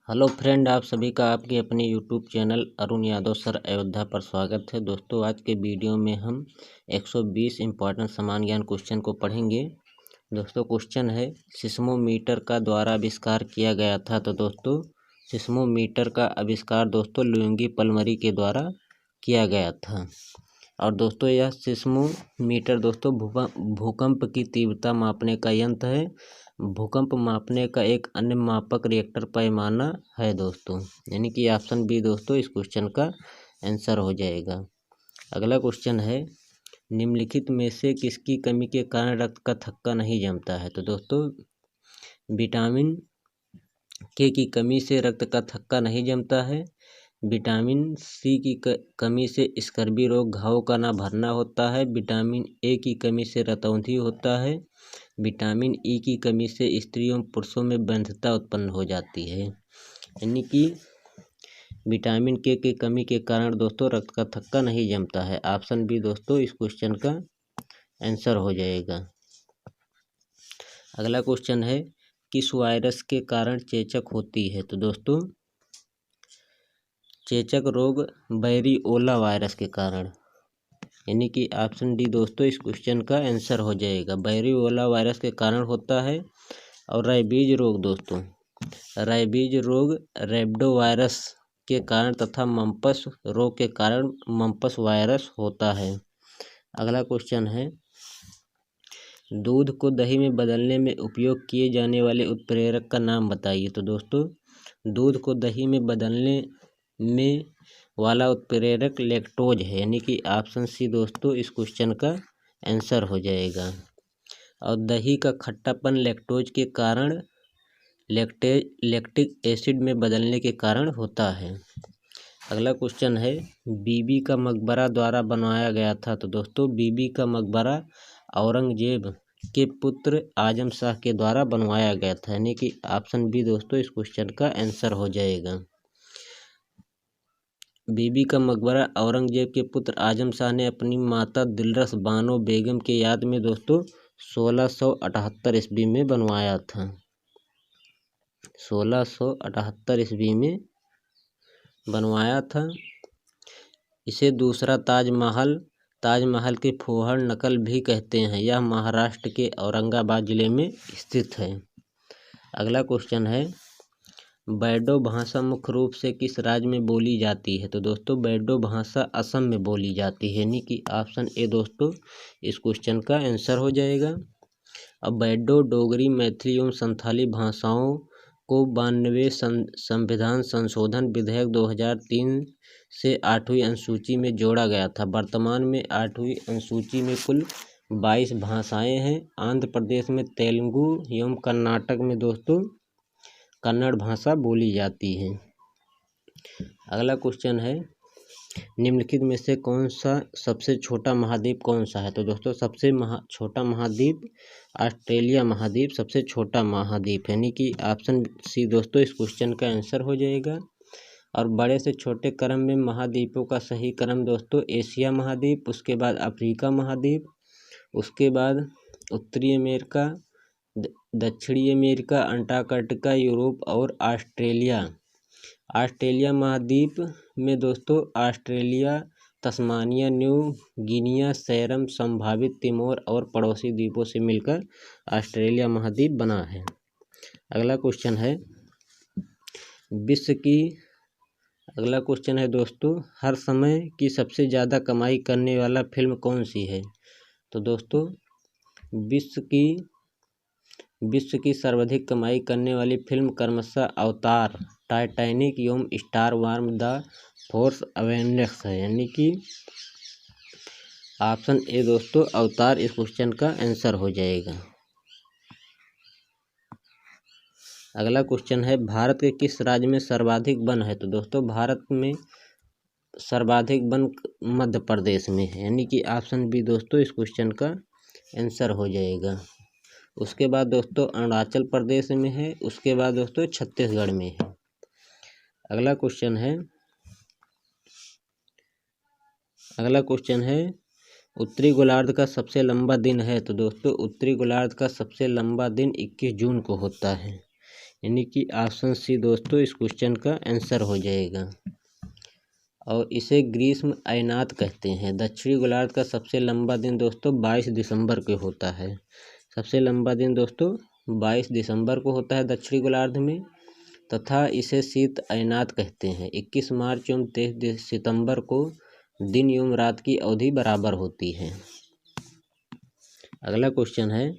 Hello friend, आप सभी का आपके अपने YouTube channel Arun Yadav sir Ayodhya पर स्वागत है। दोस्तों, आज के वीडियो में हम 120 इम्पॉर्टेंट समान ज्ञान क्वेश्चन को पढ़ेंगे। दोस्तों, क्वेश्चन है सिस्मोमीटर का द्वारा आविष्कार किया गया था। तो दोस्तों, सिस्मोमीटर का आविष्कार दोस्तों लुइगी पल्मरी के द्वारा किया गया था। और दोस्तों, यह सिस्मोमीटर दोस्तों भूकंप की तीव्रता मापने का यंत्र है। भूकंप मापने का एक अन्य मापक रिएक्टर पैमाना है दोस्तों, यानी कि ऑप्शन बी दोस्तों इस क्वेश्चन का आंसर हो जाएगा। अगला क्वेश्चन है निम्नलिखित में से किसकी कमी के कारण रक्त का थक्का नहीं जमता है। तो दोस्तों, विटामिन के की कमी से रक्त का थक्का नहीं जमता है। विटामिन सी की कमी से स्कर्वी रोग घाव का ना भरना होता है। विटामिन ए की कमी से रतौंधी होता है। विटामिन ई की कमी से स्त्रियों पुरुषों में बंधता उत्पन्न हो जाती है। यानी कि विटामिन के की कमी के कारण दोस्तों रक्त का थक्का नहीं जमता है। ऑप्शन बी दोस्तों इस क्वेश्चन का आंसर हो जाएगा। अगला क्वेश्चन है किस वायरस के कारण चेचक होती है। तो दोस्तों, चेचक रोग बैरिओला वायरस के कारण, यानी कि ऑप्शन डी दोस्तों इस क्वेश्चन का आंसर हो जाएगा। बैरिओला वायरस के कारण होता है। और रेबीज रोग दोस्तों, रेबीज रोग रेब्डो वायरस के कारण तथा मम्पस रोग के कारण मम्पस वायरस होता है। अगला क्वेश्चन है दूध को दही में बदलने में उपयोग किए जाने वाले उत्प्रेरक का नाम बताइए। तो दोस्तों, दूध को दही में बदलने में वाला उत्प्रेरक लैक्टोज है, यानी कि ऑप्शन सी दोस्तों इस क्वेश्चन का आंसर हो जाएगा। और दही का खट्टापन लैक्टोज के कारण लैक्टिक एसिड में बदलने के कारण होता है। अगला क्वेश्चन है बीबी का मकबरा द्वारा बनवाया गया था। तो दोस्तों, बीबी का मकबरा औरंगजेब के पुत्र आजम शाह के द्वारा बनवाया गया था, यानी कि ऑप्शन बी दोस्तों इस क्वेश्चन का आंसर हो जाएगा। बीबी का मकबरा औरंगजेब के पुत्र आजम शाह ने अपनी माता दिलरस बानो बेगम के याद में दोस्तों 1678 ईस्वी में बनवाया था। 1678 ईस्वी में बनवाया था। इसे दूसरा ताजमहल के फूहड़ नकल भी कहते हैं। यह महाराष्ट्र के औरंगाबाद जिले में स्थित है। अगला क्वेश्चन है बैडो भाषा मुख्य रूप से किस राज्य में बोली जाती है। तो दोस्तों, बैडो भाषा असम में बोली जाती है, यानी कि ऑप्शन ए दोस्तों इस क्वेश्चन का आंसर हो जाएगा। अब बैडो डोगरी मैथिली एवं संथाली भाषाओं को 92वें संविधान संशोधन विधेयक 2003 से 8वीं अनुसूची में जोड़ा गया था। वर्तमान में 8वीं अनुसूची में कुल 22 भाषाएं हैं। आंध्र प्रदेश में तेलुगु एवं कर्नाटक में दोस्तों कन्नड़ भाषा बोली जाती है। अगला क्वेश्चन है निम्नलिखित में से कौन सा सबसे छोटा महाद्वीप कौन सा है। तो दोस्तों, सबसे छोटा महाद्वीप ऑस्ट्रेलिया महाद्वीप सबसे छोटा महाद्वीप, यानी कि ऑप्शन सी दोस्तों इस क्वेश्चन का आंसर हो जाएगा। और बड़े से छोटे क्रम में महाद्वीपों का सही क्रम दोस्तों एशिया महाद्वीप, उसके बाद अफ्रीका महाद्वीप, उसके बाद उत्तरी अमेरिका, दक्षिणी अमेरिका, अंटार्कटिका, यूरोप और ऑस्ट्रेलिया। ऑस्ट्रेलिया महाद्वीप में दोस्तों Australia, Tasmania, new Guinea, serum, संभावित तिमोर और पड़ोसी द्वीपों से मिलकर ऑस्ट्रेलिया महाद्वीप बना है। अगला क्वेश्चन है अगला क्वेश्चन है दोस्तों हर समय की सबसे ज़्यादा कमाई करने वाला फिल्म कौन सी है। तो दोस्तों, विश्व की सर्वाधिक कमाई करने वाली फिल्म क्रमशः अवतार, टाइटैनिक एवं star Wars the force Avengers है, यानी कि ऑप्शन ए दोस्तों अवतार इस क्वेश्चन का आंसर हो जाएगा। अगला क्वेश्चन है भारत के किस राज्य में सर्वाधिक वन है। तो दोस्तों, भारत में सर्वाधिक वन मध्य प्रदेश में है, यानी कि ऑप्शन बी दोस्तों इस क्वेश्चन का आंसर हो जाएगा। उसके बाद दोस्तों अरुणाचल प्रदेश में है, उसके बाद दोस्तों छत्तीसगढ़ में है। अगला क्वेश्चन है उत्तरी गोलार्ध का सबसे लंबा दिन है। तो दोस्तों, उत्तरी गोलार्ध का सबसे लंबा दिन 21 जून को होता है, यानी कि ऑप्शन सी दोस्तों इस क्वेश्चन का आंसर हो जाएगा। और इसे ग्रीष्म अयनात कहते हैं। दक्षिणी गोलार्ध का सबसे लंबा दिन दोस्तों 22 दिसंबर को होता है। सबसे लंबा दिन दोस्तों 22 दिसंबर को होता है दक्षिणी गोलार्ध में, तथा इसे शीत अयनात कहते हैं। 21 मार्च एवं 23 सितंबर को दिन एवं रात की अवधि बराबर होती है। अगला क्वेश्चन है,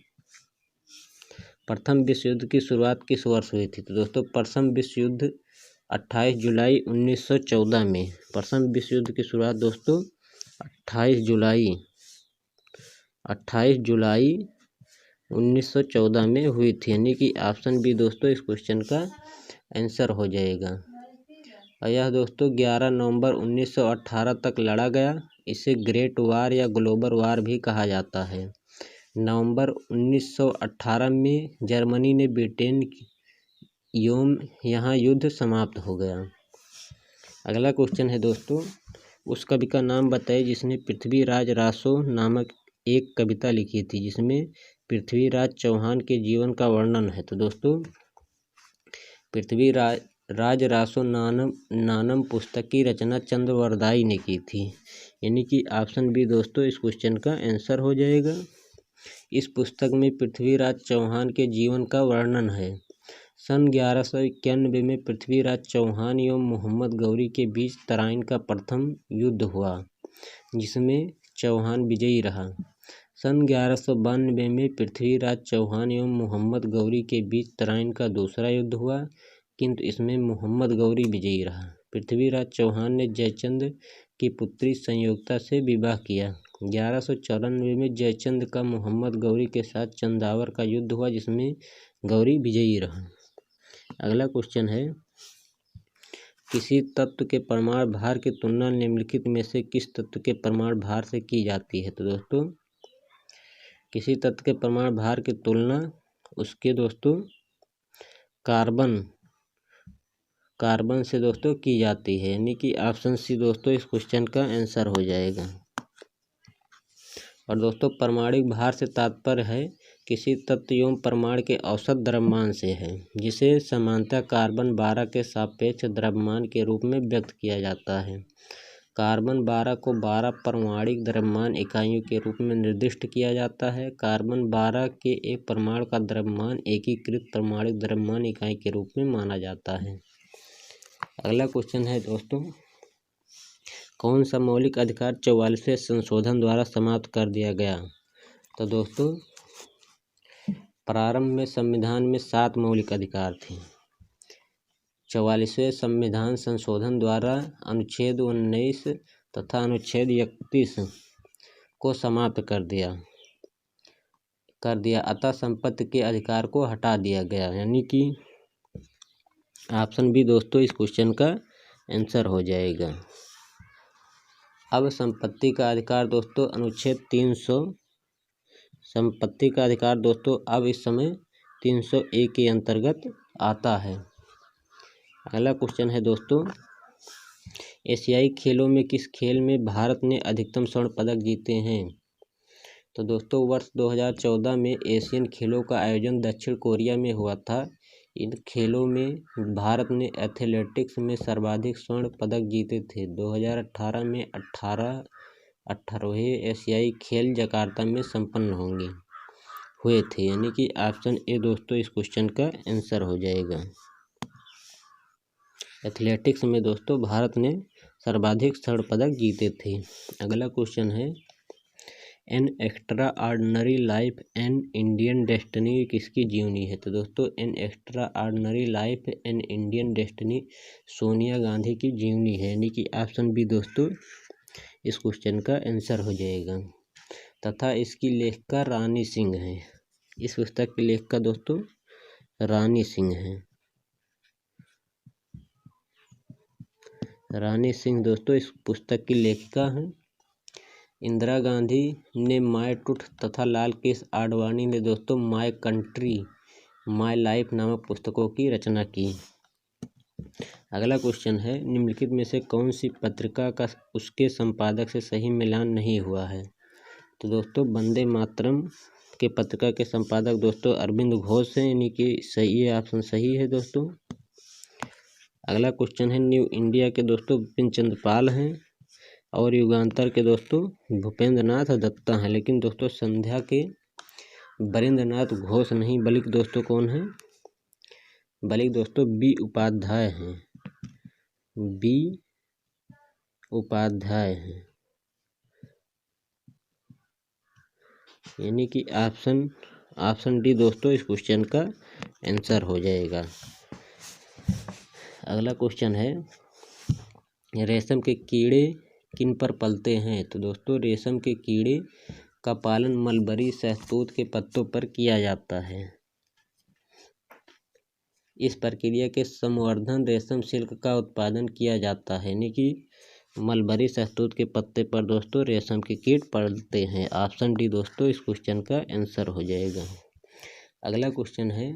प्रथम विश्व युद्ध की शुरुआत किस वर्ष हुई थी? तो दोस्तों प्रथम विश्व युद्ध 28 जुलाई 1914 में, प्रथम विश्व युद्ध की शुरुआत दोस्तों 28 जुलाई 1914 में हुई थी। यानी कि ऑप्शन बी दोस्तों इस क्वेश्चन का आंसर हो जाएगा। और यह दोस्तों 11 नवंबर 1918 तक लड़ा गया। इसे ग्रेट वार या ग्लोबल वार भी कहा जाता है। नवंबर 1918 में जर्मनी ने ब्रिटेन एवं यहाँ युद्ध समाप्त हो गया। अगला क्वेश्चन है दोस्तों, उस कवि का नाम बताइए जिसने पृथ्वीराज रासो नामक एक कविता लिखी थी, जिसमें पृथ्वीराज चौहान के जीवन का वर्णन है। तो दोस्तों पृथ्वीराज रासो नानम पुस्तक की रचना चंद्रवरदाई ने की थी। यानी कि ऑप्शन बी दोस्तों इस क्वेश्चन का आंसर हो जाएगा। इस पुस्तक में पृथ्वीराज चौहान के जीवन का वर्णन है। सन 1191 में पृथ्वीराज चौहान एवं मोहम्मद गौरी के बीच तराइन का प्रथम युद्ध हुआ, जिसमें चौहान विजयी रहा। सन 1192 में पृथ्वीराज चौहान एवं मोहम्मद गौरी के बीच तराइन का दूसरा युद्ध हुआ, किंतु इसमें मोहम्मद गौरी विजयी रहा। पृथ्वीराज चौहान ने जयचंद की पुत्री संयोगता से विवाह किया। 1194 में जयचंद का मोहम्मद गौरी के साथ चंदावर का युद्ध हुआ, जिसमें गौरी विजयी रहा। अगला क्वेश्चन है, किसी तत्व के परमाणु भार की तुलना निम्नलिखित में से किस तत्व के परमाणु भार से की जाती है? तो दोस्तों किसी तत्व के परमाणु भार की तुलना उसके दोस्तों कार्बन से दोस्तों की जाती है। यानी कि ऑप्शन सी दोस्तों इस क्वेश्चन का आंसर हो जाएगा। और दोस्तों परमाणुक भार से तात्पर्य है किसी तत्व एवं परमाणु के औसत द्रव्यमान से है, जिसे सामान्यतः कार्बन 12 के सापेक्ष द्रव्यमान के रूप में व्यक्त किया जाता है। कार्बन 12 को 12 परमाणुक द्रव्यमान इकाइयों के रूप में निर्दिष्ट किया जाता है। कार्बन 12 के एक परमाणु का द्रव्यमान एकीकृत परमाणुक द्रव्यमान इकाई के रूप में माना जाता है। अगला क्वेश्चन है दोस्तों, कौन सा मौलिक अधिकार 44वें संशोधन द्वारा समाप्त कर दिया गया? तो दोस्तों प्रारंभ में संविधान में 7 मौलिक अधिकार थे। 44वें संविधान संशोधन द्वारा अनुच्छेद 19 तथा अनुच्छेद 31 को समाप्त कर दिया, अतः संपत्ति के अधिकार को हटा दिया गया। यानी कि ऑप्शन बी दोस्तों इस क्वेश्चन का आंसर हो जाएगा। अब संपत्ति का अधिकार दोस्तों अनुच्छेद 300, संपत्ति का अधिकार दोस्तों अब इस समय 301 के अंतर्गत आता है। अगला क्वेश्चन है दोस्तों, एशियाई खेलों में किस खेल में भारत ने अधिकतम स्वर्ण पदक जीते हैं? तो दोस्तों वर्ष 2014 में एशियन खेलों का आयोजन दक्षिण कोरिया में हुआ था। इन खेलों में भारत ने एथलेटिक्स में सर्वाधिक स्वर्ण पदक जीते थे। 2018 में 18वें एशियाई खेल जकार्ता में संपन्न हुए थे। यानी कि ऑप्शन ए दोस्तों इस क्वेश्चन का आंसर हो जाएगा। एथलेटिक्स में दोस्तों भारत ने सर्वाधिक स्वर्ण पदक जीते थे। अगला क्वेश्चन है, an extra ordinary life an Indian destiny किसकी जीवनी है? तो दोस्तों an extra ordinary life an Indian destiny Sonia Gandhi की जीवनी है। यानी कि ऑप्शन बी दोस्तों इस क्वेश्चन का आंसर हो जाएगा। तथा इसकी लेखिका रानी सिंह है। इस पुस्तक की लेखिका दोस्तों रानी सिंह है। रानी सिंह दोस्तों इस पुस्तक की लेखिका हैं। इंदिरा गांधी ने माय ट्रूथ तथा लाल कृष्ण आडवाणी ने दोस्तों माय कंट्री माय लाइफ नामक पुस्तकों की रचना की। अगला क्वेश्चन है, निम्नलिखित में से कौन सी पत्रिका का उसके संपादक से सही मिलान नहीं हुआ है? तो दोस्तों वंदे मातरम के पत्रिका के संपादक दोस्तों अरविंद घोष हैं, यानी कि सही है, ऑप्शन सही है दोस्तों। अगला क्वेश्चन है न्यू इंडिया के दोस्तों बिपिन चंद्र पाल हैं और युगांतर के दोस्तों भूपेंद्र नाथ दत्ता हैं। लेकिन दोस्तों संध्या के वरेंद्र नाथ घोष नहीं, बल्कि दोस्तों कौन है, बल्कि दोस्तों बी उपाध्याय हैं, बी उपाध्याय हैं, यानी कि ऑप्शन डी दोस्तों इस क्वेश्चन का आंसर हो जाएगा। अगला क्वेश्चन है रेशम के कीड़े किन पर पलते हैं? तो दोस्तों रेशम के कीड़े का पालन मलबरी शहतूत के पत्तों पर किया जाता है। इस प्रक्रिया के संवर्धन रेशम सिल्क का उत्पादन किया जाता है, यानी कि मलबरी शहतूत के पत्ते पर दोस्तों रेशम के कीट पलते हैं। ऑप्शन डी दोस्तों इस क्वेश्चन का आंसर हो जाएगा। अगला क्वेश्चन है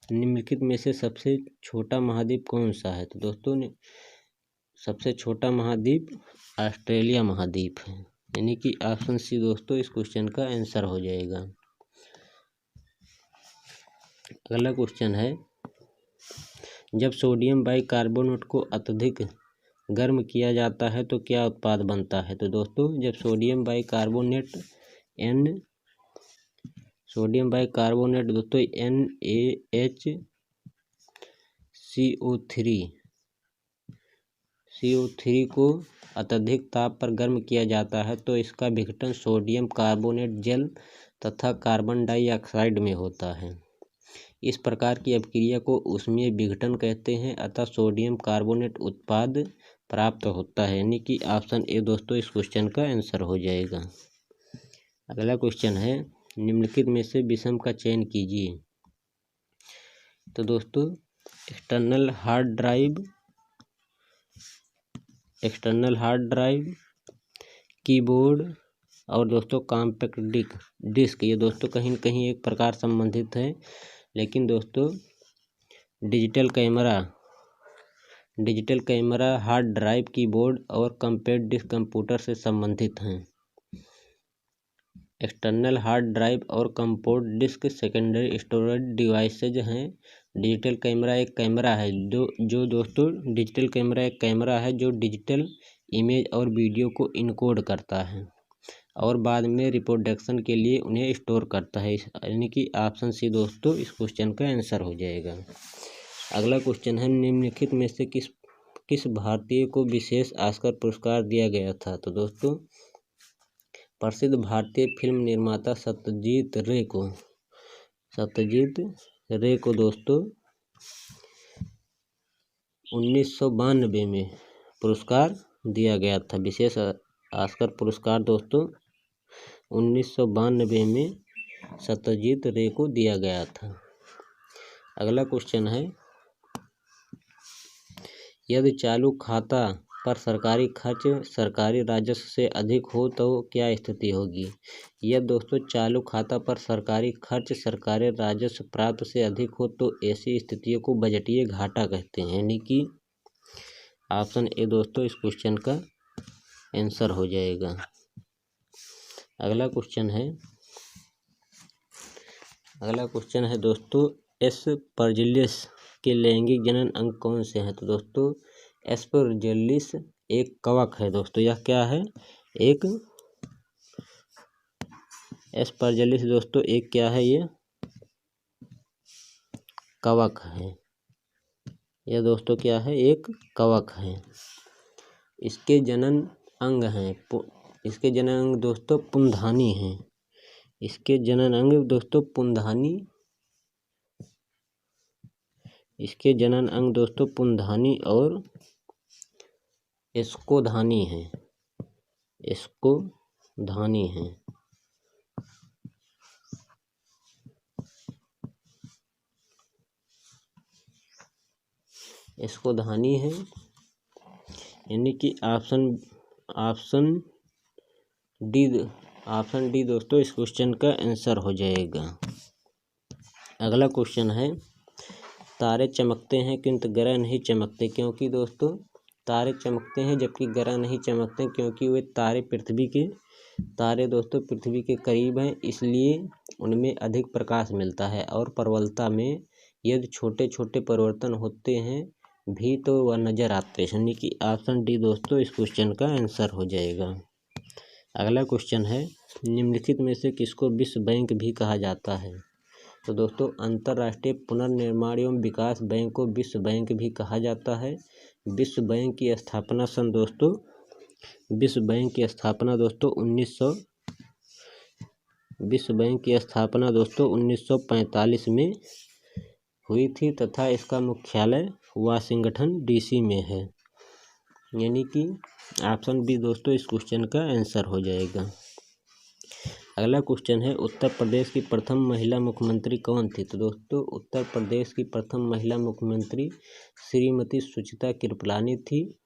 निम्नलिखित में से सबसे छोटा महाद्वीप कौन सा है? तो दोस्तों सबसे छोटा महाद्वीप ऑस्ट्रेलिया महाद्वीप है, यानी कि ऑप्शन सी दोस्तों इस क्वेश्चन का आंसर हो जाएगा। अगला क्वेश्चन है जब सोडियम बाइकार्बोनेट को अत्यधिक गर्म किया जाता है तो क्या उत्पाद बनता है? तो दोस्तों जब सोडियम बाइकार्बोनेट दोस्तों NaCO3 को अत्यधिक ताप पर गर्म किया जाता है तो इसका विघटन सोडियम कार्बोनेट जल तथा कार्बन डाइऑक्साइड में होता है। इस प्रकार की अभिक्रिया को ऊष्मीय विघटन कहते हैं, अतः सोडियम कार्बोनेट उत्पाद प्राप्त होता है, यानी कि ऑप्शन ए दोस्तों इस क्वेश्चन का आंसर हो जाएगा। अगला क्वेश्चन है निम्नलिखित में से विषम का चयन कीजिए। तो दोस्तों एक्सटर्नल हार्ड ड्राइव, कीबोर्ड और दोस्तों कॉम्पैक्ट डिस्क ये दोस्तों कहीं न कहीं एक प्रकार संबंधित है, लेकिन दोस्तों digital camera hard drive, keyboard और कॉम्पैक्ट डिस्क कंप्यूटर से संबंधित हैं। एक्सटर्नल हार्ड ड्राइव और compact disc secondary storage devices हैं। डिजिटल कैमरा एक कैमरा है जो डिजिटल इमेज और वीडियो को इनकोड करता है और बाद में रिप्रोडक्शन के लिए उन्हें स्टोर करता है, यानी कि ऑप्शन सी दोस्तों इस क्वेश्चन का आंसर हो जाएगा। अगला क्वेश्चन है निम्नलिखित में से किस भारतीय को विशेष ऑस्कर पुरस्कार दिया गया था? तो दोस्तों प्रसिद्ध भारतीय फिल्म निर्माता सत्यजीत रे को दोस्तों 1992 में पुरस्कार दिया गया था। विशेष ऑस्कर पुरस्कार दोस्तों 1992 में सत्यजीत रे को दिया गया था। अगला क्वेश्चन है यदि चालू खाता पर सरकारी खर्च सरकारी राजस्व से अधिक हो तो क्या स्थिति होगी? यह दोस्तों चालू खाता पर सरकारी खर्च सरकारी राजस्व प्राप्त से अधिक हो तो ऐसी स्थितियों को बजटीय घाटा कहते हैं, यानी कि ऑप्शन ए दोस्तों इस क्वेश्चन का आंसर हो जाएगा। अगला क्वेश्चन है दोस्तों एस्परजिलस के लैंगिक जनन अंग कौन से हैं? तो दोस्तों एस्परजिलस एक कवक है दोस्तों। यह क्या है? एक एस्परजिलस दोस्तों एक क्या है? ये कवक है। यह दोस्तों क्या है? एक कवक है। इसके जनन अंग दोस्तों पुंधानी हैं। इसके जनन अंग दोस्तों पुंधानी और स्कोधानी हैं। स्कोधानी है, यानी कि ऑप्शन डी दोस्तों इस क्वेश्चन का आंसर हो जाएगा। अगला क्वेश्चन है तारे चमकते हैं किंतु ग्रह नहीं चमकते क्योंकि? दोस्तों तारे चमकते हैं जबकि ग्रह नहीं चमकते क्योंकि वे तारे पृथ्वी के तारे दोस्तों पृथ्वी के करीब हैं, इसलिए उनमें अधिक प्रकाश मिलता है, और प्रबलता में यदि छोटे छोटे परिवर्तन होते हैं भी तो वह नज़र आते हैं। यानी कि ऑप्शन डी दोस्तों इस क्वेश्चन का आंसर हो जाएगा। अगला क्वेश्चन है, निम्नलिखित में से किसको विश्व बैंक भी कहा जाता है? तो दोस्तों अंतर्राष्ट्रीय पुनर्निर्माण एवं विकास बैंक को विश्व बैंक भी कहा जाता है। विश्व बैंक की स्थापना सन दोस्तों 1945 में हुई थी तथा इसका मुख्यालय वाशिंगटन डीसी में है। यानी कि ऑप्शन बी दोस्तों इस क्वेश्चन का आंसर हो जाएगा। अगला क्वेश्चन है, उत्तर प्रदेश की प्रथम महिला मुख्यमंत्री कौन थी? तो दोस्तों उत्तर प्रदेश की प्रथम महिला मुख्यमंत्री श्रीमती सुचित्रा कृपलानी थी।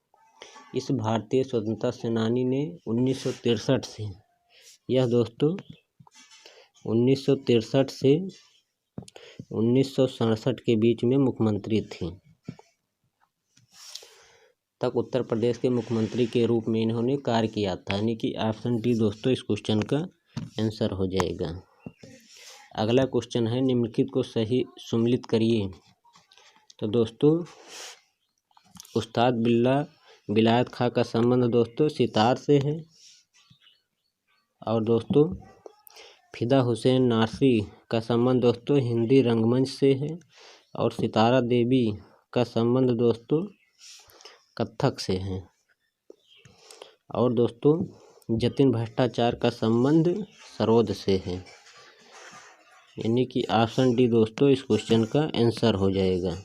इस भारतीय स्वतंत्रता सेनानी ने 1963 से 1967 के बीच में मुख्यमंत्री थी तक उत्तर प्रदेश के मुख्यमंत्री के रूप में इन्होंने कार्य किया था। यानी कि ऑप्शन डी दोस्तों इस क्वेश्चन का आंसर हो जाएगा। अगला क्वेश्चन है, निम्नलिखित को सही सम्मिलित करिए। तो दोस्तों उस्ताद बिल्ला विलायत खां का संबंध दोस्तों सितार से है, और दोस्तों फिदा हुसैन नार्सी का संबंध दोस्तों हिंदी रंगमंच से है, और सितारा देवी का संबंध दोस्तों कथक से है, और दोस्तों जतिन भट्टाचार्य का संबंध सरोद से है। यानी कि ऑप्शन डी दोस्तों इस क्वेश्चन का आंसर हो जाएगा।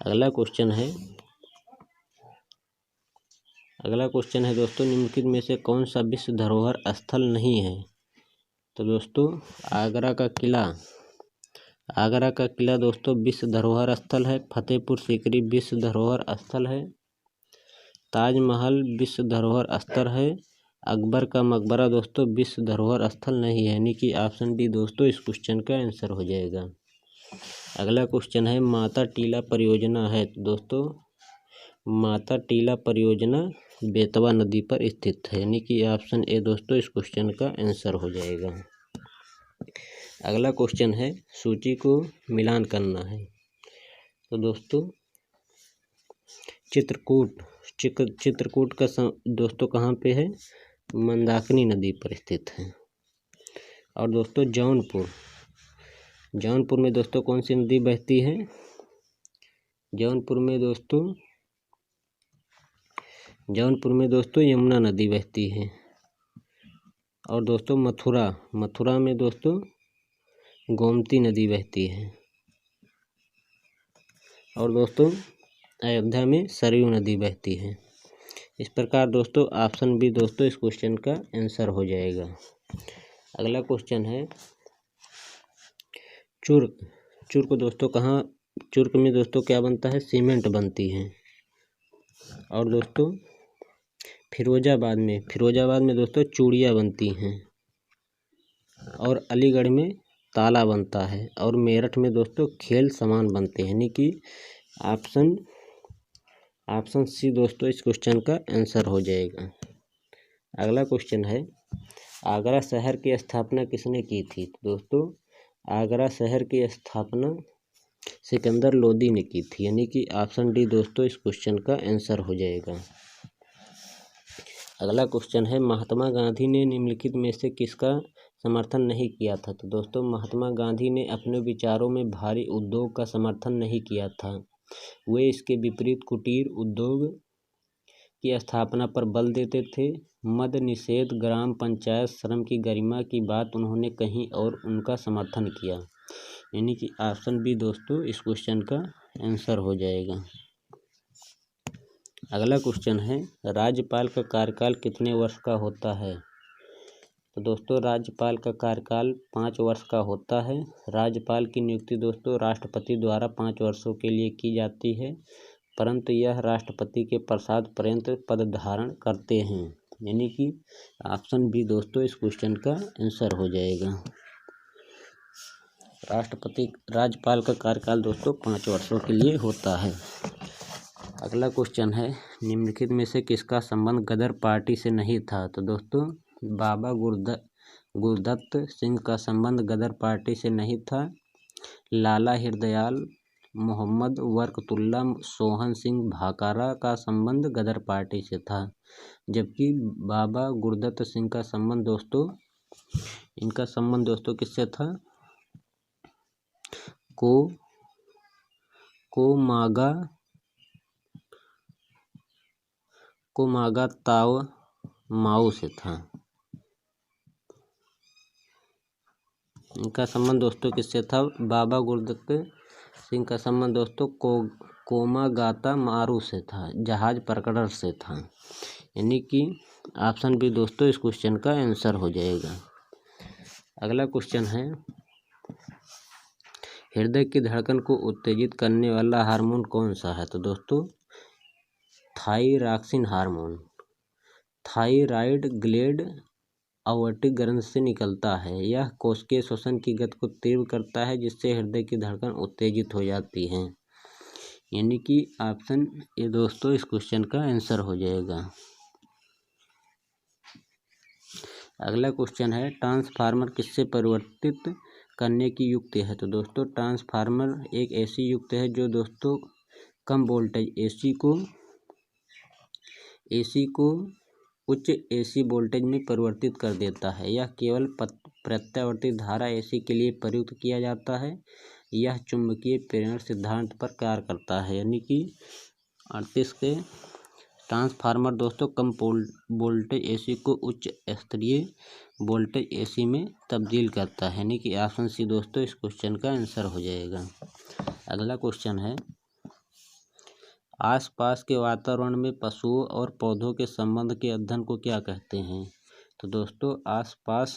अगला क्वेश्चन है दोस्तों, निम्नलिखित में से कौन सा विश्व धरोहर स्थल नहीं है? तो दोस्तों आगरा का किला दोस्तों विश्व धरोहर स्थल है। फतेहपुर सीकरी विश्व धरोहर स्थल है। ताजमहल विश्व धरोहर स्थल है। अकबर का मकबरा दोस्तों विश्व धरोहर स्थल नहीं है। यानी कि ऑप्शन डी दोस्तों इस क्वेश्चन का आंसर हो जाएगा। अगला क्वेश्चन है, माता टीला परियोजना है। तो दोस्तों माता टीला परियोजना बेतवा नदी पर स्थित है। यानी कि ऑप्शन ए दोस्तों इस क्वेश्चन का आंसर हो जाएगा। अगला क्वेश्चन है, सूची को मिलान करना है। तो दोस्तों चित्रकूट का दोस्तों कहाँ पे है? मंदाकिनी नदी पर स्थित है। और दोस्तों जौनपुर में दोस्तों कौन सी नदी बहती है? जौनपुर में दोस्तों यमुना नदी बहती है। और दोस्तों मथुरा में दोस्तों गोमती नदी बहती है। और दोस्तों अयोध्या में सरयू नदी बहती है। इस प्रकार दोस्तों ऑप्शन बी दोस्तों इस क्वेश्चन का आंसर हो जाएगा। अगला क्वेश्चन है, चुर्क दोस्तों कहाँ? चुर्क में दोस्तों क्या बनता है? सीमेंट बनती है। और दोस्तों फिरोजाबाद में दोस्तों चूड़ियाँ बनती हैं। और अलीगढ़ में ताला बनता है। और मेरठ में दोस्तों खेल सामान बनते हैं। यानी कि ऑप्शन सी दोस्तों इस क्वेश्चन का आंसर हो जाएगा। अगला क्वेश्चन है, आगरा शहर की स्थापना किसने की थी? तो दोस्तों आगरा शहर की स्थापना सिकंदर लोदी ने की थी। यानी कि ऑप्शन डी दोस्तों इस क्वेश्चन का आंसर हो जाएगा। अगला क्वेश्चन है, महात्मा गांधी ने निम्नलिखित में से किसका समर्थन नहीं किया था? तो दोस्तों महात्मा गांधी ने अपने विचारों में भारी उद्योग का समर्थन नहीं किया था। वे इसके विपरीत कुटीर उद्योग की स्थापना पर बल देते थे। मद निषेध, ग्राम पंचायत, श्रम की गरिमा की बात उन्होंने कही और उनका समर्थन किया। यानी कि ऑप्शन बी दोस्तों इस क्वेश्चन का आंसर हो जाएगा। अगला क्वेश्चन है, राज्यपाल का कार्यकाल कितने वर्ष का होता है? तो दोस्तों राज्यपाल का कार्यकाल 5 वर्ष का होता है। राज्यपाल की नियुक्ति दोस्तों राष्ट्रपति द्वारा 5 वर्षों के लिए की जाती है, परंतु यह राष्ट्रपति के प्रसाद पर्यंत पद धारण करते हैं। यानी कि ऑप्शन बी दोस्तों इस क्वेश्चन का आंसर हो जाएगा। राज्यपाल का कार्यकाल दोस्तों 5 वर्षों के लिए होता है। अगला क्वेश्चन है, निम्नलिखित में से किसका संबंध गदर पार्टी से नहीं था? तो दोस्तों बाबा गुरदत्त सिंह का संबंध गदर पार्टी से नहीं था। लाला हरदयाल मोहम्मद वर्कतुल्ला सोहन सिंह भाकारा का संबंध गदर पार्टी से था। जबकि बाबा गुरदत्त सिंह का संबंध दोस्तों, इनका संबंध दोस्तों किससे था? कोमागा ताव माओ से था। इनका संबंध दोस्तों किससे था? बाबा गुरदत्त सिंह का संबंध दोस्तों कोमागाता मारू से था, जहाज पकड़र से था। यानी कि ऑप्शन बी दोस्तों इस क्वेश्चन का आंसर हो जाएगा। अगला क्वेश्चन है, हृदय की धड़कन को उत्तेजित करने वाला हार्मोन कौन सा है? तो दोस्तों थायरॉक्सिन हार्मोन थायराइड ग्लैंड आवर्तिक ग्रंथि से निकलता है। यह कोशिकीय श्वसन की गति को तीव्र करता है, जिससे हृदय की धड़कन उत्तेजित हो जाती है। यानी कि ऑप्शन ए दोस्तों इस क्वेश्चन का आंसर हो जाएगा। अगला क्वेश्चन है, ट्रांसफार्मर किससे परिवर्तित करने की युक्ति है? तो दोस्तों ट्रांसफार्मर एक ऐसी युक्ति है जो दोस्तों कम वोल्टेज एसी को उच्च एसी वोल्टेज में परिवर्तित कर देता है। यह केवल प्रत्यावर्ती धारा एसी के लिए प्रयुक्त किया जाता है। यह चुंबकीय प्रेरण सिद्धांत पर कार्य करता है। यानी कि 38 के ट्रांसफार्मर दोस्तों कम वोल्टेज एसी को उच्च स्तरीय वोल्टेज एसी में तब्दील करता है। यानी कि ऑप्शन सी दोस्तों इस क्वेश्चन का आंसर हो जाएगा। अगला क्वेश्चन है, आसपास के वातावरण में पशुओं और पौधों के संबंध के अध्ययन को क्या कहते हैं? तो दोस्तों आसपास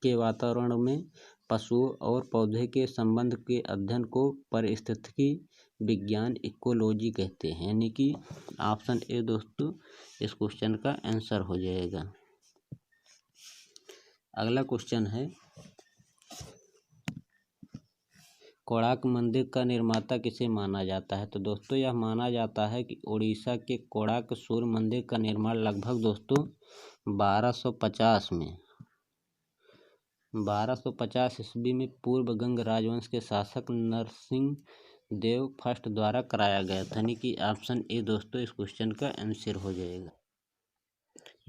के वातावरण में पशुओं और पौधे के संबंध के अध्ययन को पारिस्थितिकी विज्ञान इकोलॉजी कहते हैं। यानी कि ऑप्शन ए दोस्तों इस क्वेश्चन का आंसर हो जाएगा। अगला क्वेश्चन है, कोणार्क मंदिर का निर्माता किसे माना जाता है? तो दोस्तों यह माना जाता है कि उड़ीसा के कोणार्क सूर्य मंदिर का निर्माण लगभग दोस्तों 1250 ईस्वी में पूर्व गंग राजवंश के शासक नरसिंह देव फर्स्ट द्वारा कराया गया था। यानी कि ऑप्शन ए दोस्तों इस क्वेश्चन का आंसर हो जाएगा।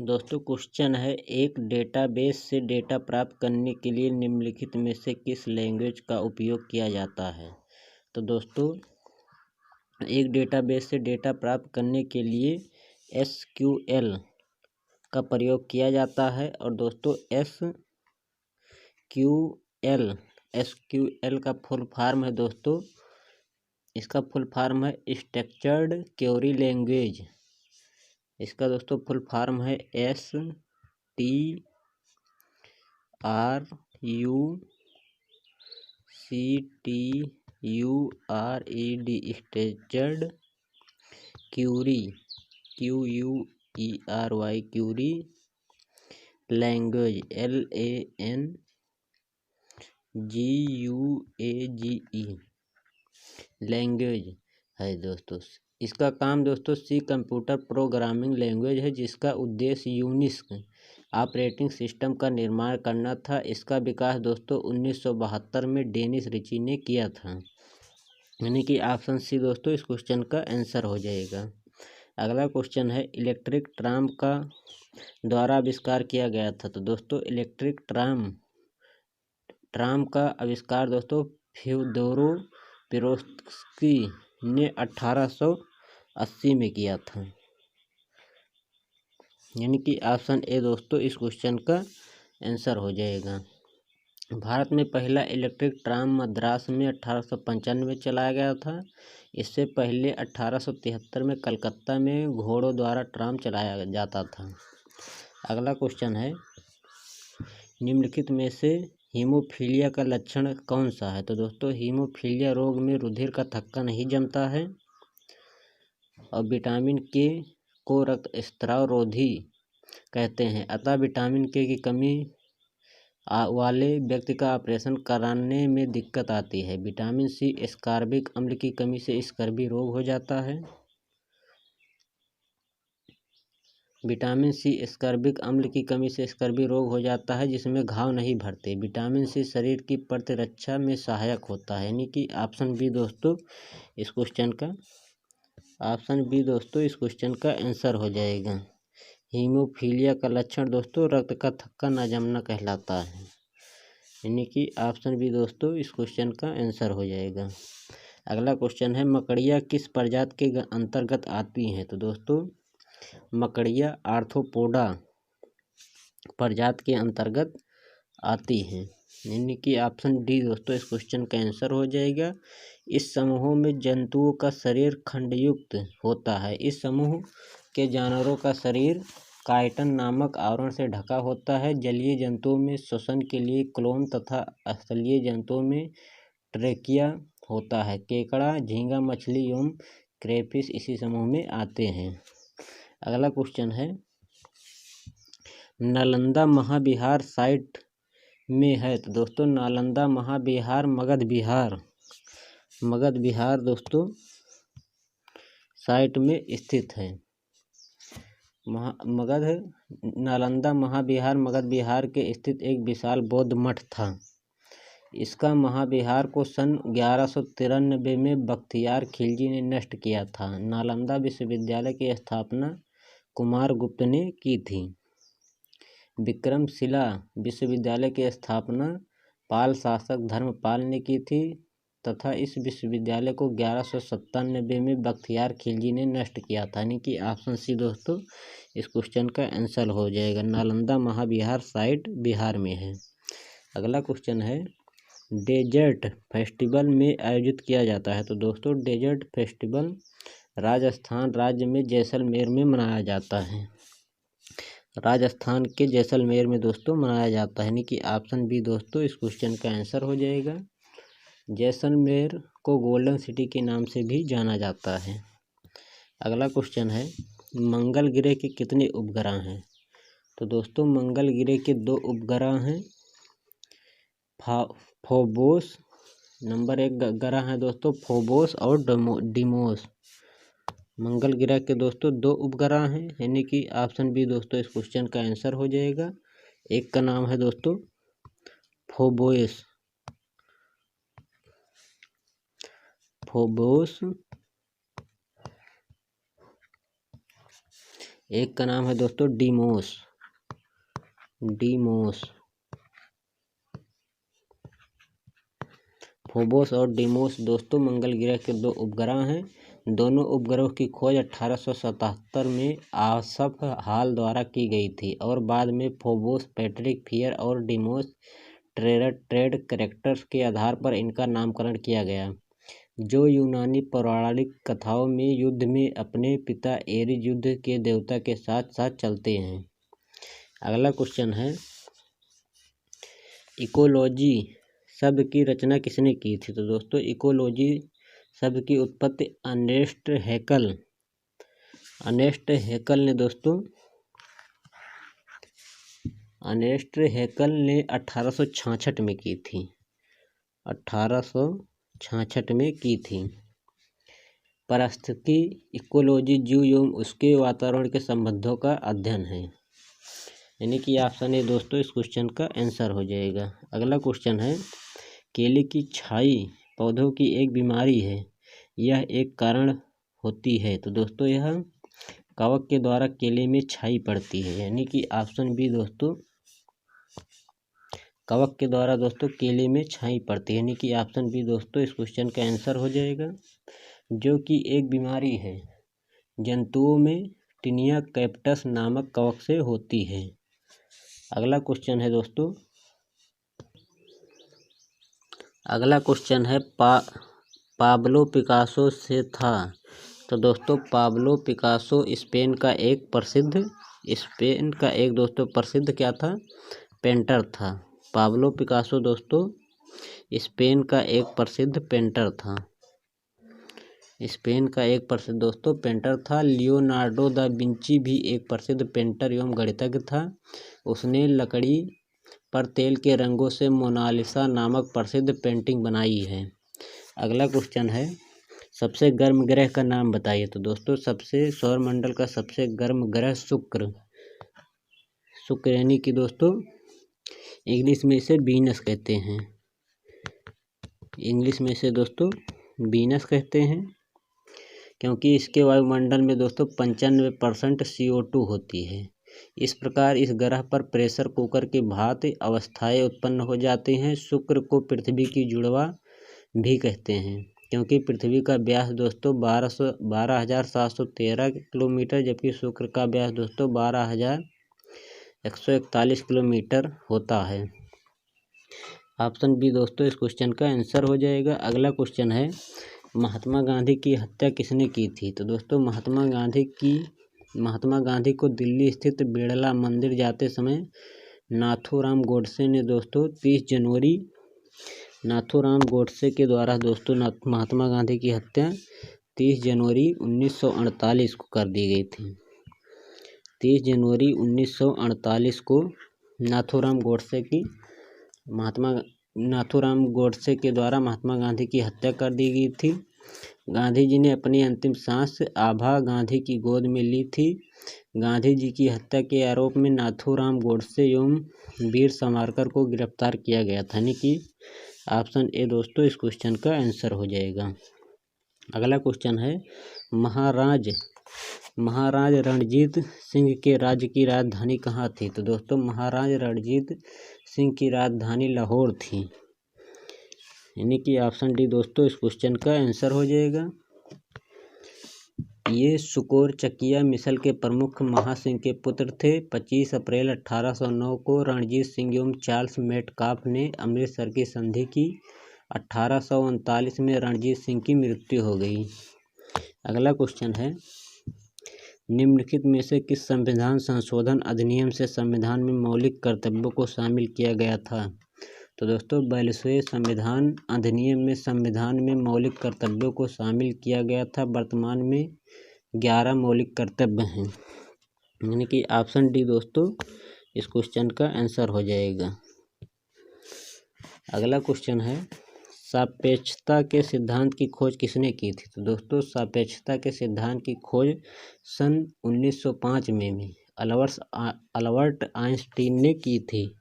दोस्तों क्वेश्चन है, एक डेटाबेस से डेटा प्राप्त करने के लिए निम्नलिखित में से किस लैंग्वेज का उपयोग किया जाता है? तो दोस्तों एक डेटाबेस से डेटा प्राप्त करने के लिए SQL का प्रयोग किया जाता है। और दोस्तों SQL का फुल फॉर्म है दोस्तों, इसका फुल फॉर्म है स्ट्रक्चर्ड क्वेरी लैंग्वेज। इसका दोस्तों फुल फॉर्म है STRUCTURED structured query query language LANGUAGE language है दोस्तों। इसका काम दोस्तों सी कंप्यूटर प्रोग्रामिंग लैंग्वेज है, जिसका उद्देश्य यूनिक्स ऑपरेटिंग सिस्टम का निर्माण करना था। इसका विकास दोस्तों 1972 में डेनिस रिची ने किया था। यानी कि ऑप्शन सी दोस्तों इस क्वेश्चन का आंसर हो जाएगा। अगला क्वेश्चन है, इलेक्ट्रिक ट्राम का द्वारा आविष्कार किया गया था। तो दोस्तों इलेक्ट्रिक ट्राम का आविष्कार दोस्तों फ्योदोरो पेरोव्स्की ने 1880 में किया था। यानी कि ऑप्शन ए दोस्तों इस क्वेश्चन का आंसर हो जाएगा। भारत में पहला इलेक्ट्रिक ट्राम मद्रास में 1895 में चलाया गया था। इससे पहले 1873 में कलकत्ता में घोड़ों द्वारा ट्राम चलाया जाता था। अगला क्वेश्चन है, निम्नलिखित में से हीमोफीलिया का लक्षण कौन सा है? तो दोस्तों हीमोफीलिया रोग में रुधिर का थक्का नहीं जमता है और विटामिन के को रक्त स्राव रोधी कहते हैं। अतः विटामिन के की कमी वाले व्यक्ति का ऑपरेशन कराने में दिक्कत आती है। विटामिन सी एस्कॉर्बिक अम्ल की कमी से स्कर्वी रोग हो जाता है। विटामिन सी स्कर्बिक अम्ल की कमी से स्कर्वी रोग हो जाता है जिसमें घाव नहीं भरते। विटामिन सी शरीर की प्रतिरक्षा में सहायक होता है, यानी कि ऑप्शन बी दोस्तों इस क्वेश्चन का आंसर हो जाएगा। हीमोफीलिया का लक्षण दोस्तों रक्त का थक्का न जमना कहलाता है, यानी कि ऑप्शन बी दोस्तों इस क्वेश्चन का आंसर हो जाएगा। अगला क्वेश्चन है मकड़ियाँ किस प्रजाति के अंतर्गत आती हैं? तो दोस्तों मकड़ियाँ आर्थ्रोपोडा प्रजाति के अंतर्गत आती हैं, यानी कि ऑप्शन डी दोस्तों इस क्वेश्चन का आंसर हो जाएगा। इस समूह में जंतुओं का शरीर खंडयुक्त होता है। इस समूह के जानवरों का शरीर काइटिन नामक आवरण से ढका होता है। जलीय जंतुओं में श्वसन के लिए क्लोम तथा स्थलीय जंतुओं में ट्रेकिया होता है। केकड़ा, झींगा मछली एवं क्रेफिश इसी समूह में आते हैं। अगला क्वेश्चन है नालंदा महाविहार साइट में है? तो दोस्तों नालंदा महाविहार मगध विहार दोस्तों साइट में स्थित है। नालंदा महाविहार मगध विहार के स्थित एक विशाल बौद्ध मठ था। इसका महाविहार को सन 1193 में बख्तियार खिलजी ने नष्ट किया था। नालंदा विश्वविद्यालय की स्थापना कुमारगुप्त ने की थी। विक्रमशिला विश्वविद्यालय की स्थापना पाल शासक धर्मपाल ने की थी तथा इस विश्वविद्यालय को 1197 में बख्तियार खिलजी ने नष्ट किया था, यानी कि ऑप्शन सी दोस्तों इस क्वेश्चन का आंसर हो जाएगा। नालंदा महाविहार साइट बिहार में है। अगला क्वेश्चन है डेजर्ट फेस्टिवल में आयोजित किया जाता है? तो दोस्तों डेजर्ट फेस्टिवल राजस्थान राज्य में जैसलमेर में मनाया जाता है। राजस्थान के जैसलमेर में दोस्तों मनाया जाता है, यानी कि ऑप्शन बी दोस्तों इस क्वेश्चन का आंसर हो जाएगा। जैसलमेर को गोल्डन सिटी के नाम से भी जाना जाता है। अगला क्वेश्चन है मंगल ग्रह के कितने उपग्रह हैं? तो दोस्तों मंगल ग्रह के 2 उपग्रह हैं। फोबोस नंबर 1 ग्रह है दोस्तों फोबोस और डिमोस। मंगल ग्रह के दोस्तों 2 उपग्रह हैं, यानी कि ऑप्शन बी दोस्तों इस क्वेश्चन का आंसर हो जाएगा। एक का नाम है दोस्तों फोबोस एक का नाम है दोस्तों डिमोस। फोबोस और डिमोस दोस्तों मंगल ग्रह के 2 उपग्रह हैं। दोनों उपग्रहों की खोज 1877 में आसफ हॉल द्वारा की गई थी और बाद में फोबोस पैट्रिक फियर और डिमोस ट्रेड कैरेक्टर्स के आधार पर इनका नामकरण किया गया, जो यूनानी पौराणिक कथाओं में युद्ध में अपने पिता एरिस युद्ध के देवता के साथ साथ चलते हैं। अगला क्वेश्चन है इकोलॉजी शब्द की रचना किसने की थी? तो दोस्तों इकोलॉजी शब्द की उत्पत्ति अर्नेस्ट हैकल ने 1866 में की थी। 1866 में की थी। पारिस्थितिकी इकोलॉजी जीव एवं उसके वातावरण के संबंधों का अध्ययन है, यानी कि ऑप्शन ए दोस्तों इस क्वेश्चन का आंसर हो जाएगा। अगला क्वेश्चन है केले की छाई पौधों की एक बीमारी है, यह एक कारण होती है? तो दोस्तों यह कवक के द्वारा केले में छाई पड़ती है, यानी कि ऑप्शन बी दोस्तों कवक के द्वारा दोस्तों केले में छाई पड़ती है, यानी कि ऑप्शन बी दोस्तों इस क्वेश्चन का आंसर हो जाएगा, जो कि एक बीमारी है जंतुओं में टिनिया कैप्टस नामक कवक से होती है। अगला क्वेश्चन है दोस्तों पाब्लो पिकासो से था? तो दोस्तों पाब्लो पिकासो स्पेन का एक प्रसिद्ध क्या था पेंटर था। पाब्लो पिकासो दोस्तों स्पेन का एक प्रसिद्ध पेंटर था। लियोनार्डो दा विंची भी एक प्रसिद्ध पेंटर एवं गणितज्ञ था। उसने लकड़ी पर तेल के रंगों से मोनालिसा नामक प्रसिद्ध पेंटिंग बनाई है। अगला क्वेश्चन है सबसे गर्म ग्रह का नाम बताइए। तो दोस्तों सबसे सौरमंडल का सबसे गर्म ग्रह शुक्र यानी कि दोस्तों इंग्लिश में इसे वीनस कहते हैं। इंग्लिश में इसे दोस्तों वीनस कहते हैं, क्योंकि इसके वायुमंडल में दोस्तों 95% CO2 होती है। इस प्रकार इस ग्रह पर प्रेशर कुकर की भांति अवस्थाएं उत्पन्न हो जाती हैं। शुक्र को पृथ्वी की जुड़वा भी कहते हैं, क्योंकि पृथ्वी का व्यास दोस्तों 12,713 किलोमीटर, जबकि शुक्र का व्यास दोस्तों 12,141 किलोमीटर होता है। ऑप्शन बी दोस्तों इस क्वेश्चन का आंसर हो जाएगा। अगला क्वेश्चन है, महात्मा गांधी की हत्या किसने की थी। तो दोस्तों महात्मा गांधी को दिल्ली स्थित बिड़ला मंदिर जाते समय नाथूराम गोडसे ने दोस्तों 30 जनवरी नाथूराम गोडसे के द्वारा दोस्तों महात्मा गांधी की हत्या 30 जनवरी 1948 को कर दी गई थी। 30 जनवरी 1948 को नाथूराम गोडसे के द्वारा महात्मा गांधी की हत्या कर दी गई थी। गांधी जी ने अपनी अंतिम सांस आभा गांधी की गोद में ली थी। गांधी जी की हत्या के आरोप में नाथूराम गोडसे एवं वीर सावरकर को गिरफ्तार किया गया था, यानी कि ऑप्शन ए दोस्तों इस क्वेश्चन का आंसर हो जाएगा। अगला क्वेश्चन है, महाराज रणजीत सिंह के राज्य की राजधानी कहाँ थी। तो दोस्तों महाराज रणजीत सिंह की राजधानी लाहौर थी, यानी कि ऑप्शन डी दोस्तों इस क्वेश्चन का आंसर हो जाएगा। ये सुकोर चकिया मिसल के प्रमुख महासिंह के पुत्र थे। 25 अप्रैल 1809 को रणजीत सिंह एवं चार्ल्स मेटकाफ ने अमृतसर की संधि की। 1839 में रणजीत सिंह की मृत्यु हो गई। अगला क्वेश्चन है, निम्नलिखित में से किस संविधान संशोधन अधिनियम से संविधान में मौलिक कर्तव्यों को शामिल किया गया था। तो दोस्तों 42वें संविधान अधिनियम में संविधान में मौलिक कर्तव्यों को शामिल किया गया था। वर्तमान में 11 मौलिक कर्तव्य हैं, यानी कि ऑप्शन डी दोस्तों इस क्वेश्चन का आंसर हो जाएगा। अगला क्वेश्चन है, सापेक्षता के सिद्धांत की खोज किसने की थी। तो दोस्तों सापेक्षता के सिद्धांत की खोज सन 1905 में अल्बर्ट आइंस्टीन ने की थी।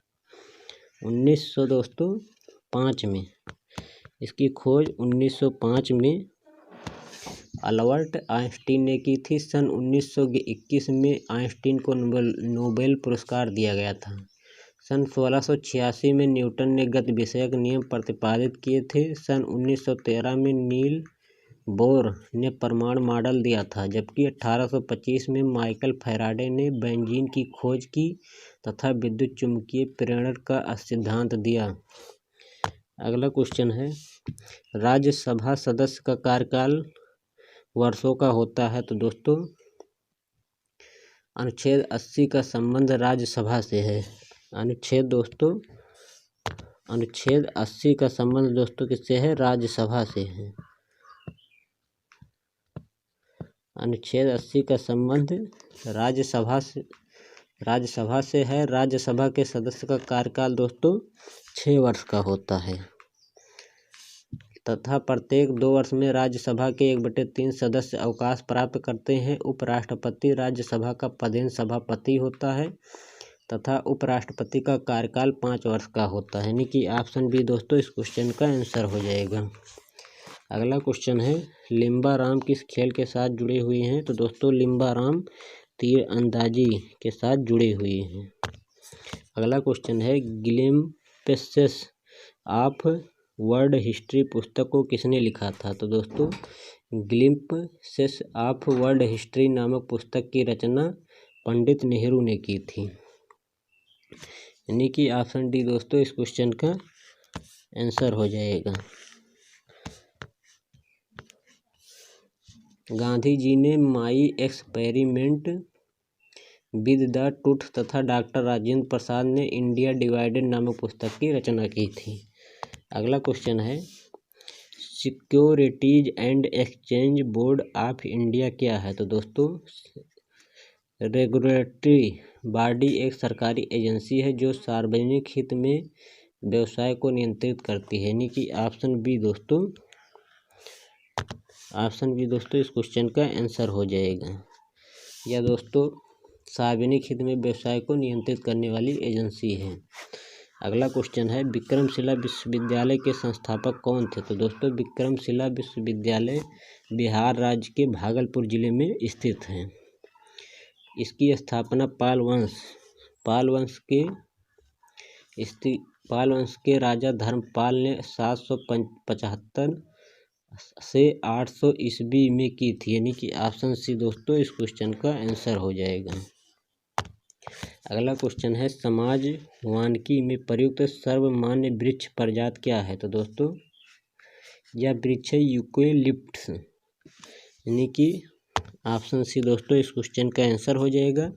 1905 में इसकी खोज 1905 में अल्बर्ट आइंस्टीन ने की थी। सन 1921 में आइंस्टीन को नोबेल पुरस्कार दिया गया था। सन 1686 में न्यूटन ने गति विषयक नियम प्रतिपादित किए थे। सन 1913 में नील बोर ने परमाणु मॉडल दिया था, जबकि 1825 में माइकल फैराडे ने बेंजीन की खोज की तथा विद्युत चुम्बकीय प्रेरण का सिद्धांत दिया। अगला क्वेश्चन है, राज्यसभा सदस्य का कार्यकाल वर्षों का होता है। तो दोस्तों अनुच्छेद 80 का संबंध राज्यसभा से है। अनुच्छेद 80 का संबंध दोस्तों किससे है, राज्यसभा से है। अनुच्छेद 80 का संबंध राज्यसभा से है। राज्यसभा के सदस्य का कार्यकाल दोस्तों 6 वर्ष का होता है तथा प्रत्येक 2 वर्ष में राज्यसभा के 1/3 सदस्य अवकाश प्राप्त करते हैं। उपराष्ट्रपति राज्यसभा का पदेन सभापति होता है तथा उपराष्ट्रपति का कार्यकाल 5 वर्ष का होता है, यानी कि ऑप्शन बी दोस्तों इस क्वेश्चन का आंसर हो जाएगा। अगला क्वेश्चन है, लिम्बाराम किस खेल के साथ जुड़े हुए हैं। तो दोस्तों लिम्बाराम तीरंदाजी के साथ जुड़े हुए हैं। अगला क्वेश्चन है, ग्लिम्प्सेस ऑफ वर्ल्ड हिस्ट्री पुस्तक को किसने लिखा था। तो दोस्तों ग्लिम्प्सेस ऑफ वर्ल्ड हिस्ट्री नामक पुस्तक की रचना पंडित नेहरू ने की थी, यानी कि ऑप्शन डी दोस्तों इस क्वेश्चन का आंसर हो जाएगा। गांधी जी ने my experiment with the truth तथा डॉक्टर राजेंद्र प्रसाद ने इंडिया डिवाइडेड नामक पुस्तक की रचना की थी। अगला क्वेश्चन है, securities and exchange board of India क्या है। तो दोस्तों रेगुलेटरी बॉडी एक सरकारी एजेंसी है जो सार्वजनिक हित में व्यवसाय को नियंत्रित करती है, यानी कि ऑप्शन बी दोस्तों ऑप्शन बी दोस्तों इस क्वेश्चन का आंसर हो जाएगा। यह दोस्तों सार्वजनिक हित में व्यवसाय को नियंत्रित करने वाली एजेंसी है। अगला क्वेश्चन है विक्रमशिला विश्वविद्यालय के संस्थापक कौन थे? तो दोस्तों विक्रमशिला विश्वविद्यालय बिहार राज्य के भागलपुर जिले में स्थित है। इसकी स्थापना पाल वंश के राजा धर्मपाल ने 775 से 800 ईस्वी में की थी, यानी कि ऑप्शन सी दोस्तों इस क्वेश्चन का आंसर हो जाएगा। अगला क्वेश्चन है समाज वानिकी में प्रयुक्त सर्वमान्य वृक्ष प्रजाति क्या है? तो दोस्तों यह वृक्ष है यूकेलिप्टस, यानी कि ऑप्शन सी दोस्तों इस क्वेश्चन का आंसर हो जाएगा।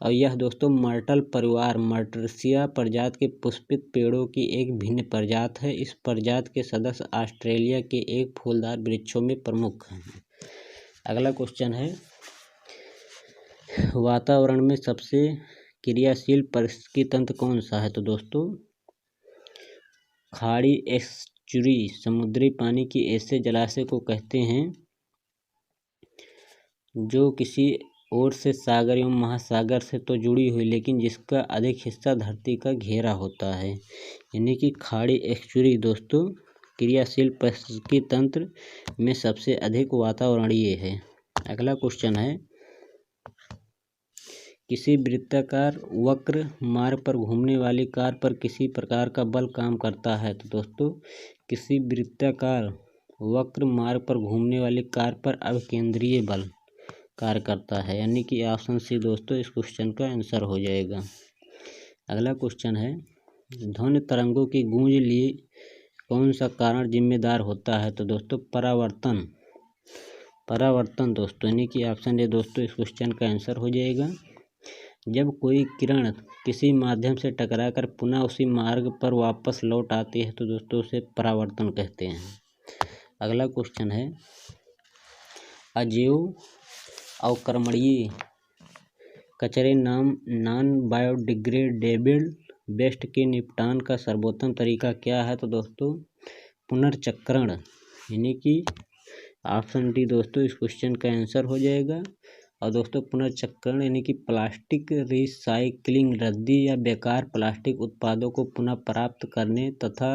और यह दोस्तों मर्टल परिवार मर्टसिया प्रजाति के पुष्पित पेड़ों की एक भिन्न प्रजाति है। इस प्रजाति के सदस्य ऑस्ट्रेलिया के एक फूलदार वृक्षों में प्रमुख हैं। अगला क्वेश्चन है वातावरण में सबसे क्रियाशील पारिस्थितिकी तंत्र कौन सा है? तो दोस्तों खाड़ी एस्चुरी समुद्री पानी की ऐसे जलाशय को कहते हैं जो किसी ओर से सागर एवं महासागर से तो जुड़ी हुई लेकिन जिसका अधिक हिस्सा धरती का घेरा होता है, यानी कि खाड़ी एस्चुरी दोस्तों क्रियाशील पारिस्थितिकी तंत्र में सबसे अधिक वातावरणीय है। अगला क्वेश्चन है किसी वृत्ताकार वक्र मार्ग पर घूमने वाली कार पर किसी प्रकार का बल काम करता है? तो दोस्तों किसी वृत्ताकार वक्र मार्ग पर घूमने वाली कार पर अभिकेंद्रीय बल कार्य करता है, यानी कि ऑप्शन सी दोस्तों इस क्वेश्चन का आंसर हो जाएगा। अगला क्वेश्चन है ध्वनि तरंगों की गूंज लिए कौन सा कारण जिम्मेदार होता है? तो दोस्तों परावर्तन दोस्तों, यानी कि ऑप्शन ए दोस्तों इस क्वेश्चन का आंसर हो जाएगा। जब कोई किरण किसी माध्यम से टकराकर पुनः उसी मार्ग पर वापस लौट आती है तो दोस्तों उसे परावर्तन कहते हैं। अगला क्वेश्चन है अजैव अवक्रमणीय कचरे नॉन बायोडिग्रेडेबल वेस्ट के निपटान का सर्वोत्तम तरीका क्या है? तो दोस्तों पुनर्चक्रण, यानी कि ऑप्शन डी दोस्तों इस क्वेश्चन का आंसर हो जाएगा। और दोस्तों पुनर्चक्रण यानी कि प्लास्टिक रिसाइक्लिंग रद्दी या बेकार प्लास्टिक उत्पादों को पुनः प्राप्त करने तथा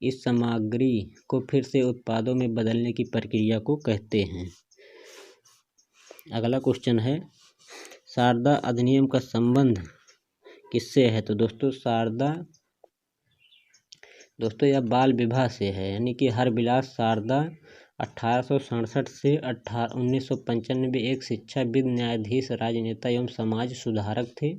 इस सामग्री को फिर से उत्पादों में बदलने की प्रक्रिया को कहते हैं। अगला क्वेश्चन है शारदा अधिनियम का संबंध किससे है? तो दोस्तों शारदा दोस्तों यह बाल विवाह से है, यानी कि हरविलास शारदा 1867 से 1995 एक शिक्षाविद न्यायाधीश राजनेता एवं समाज सुधारक थे।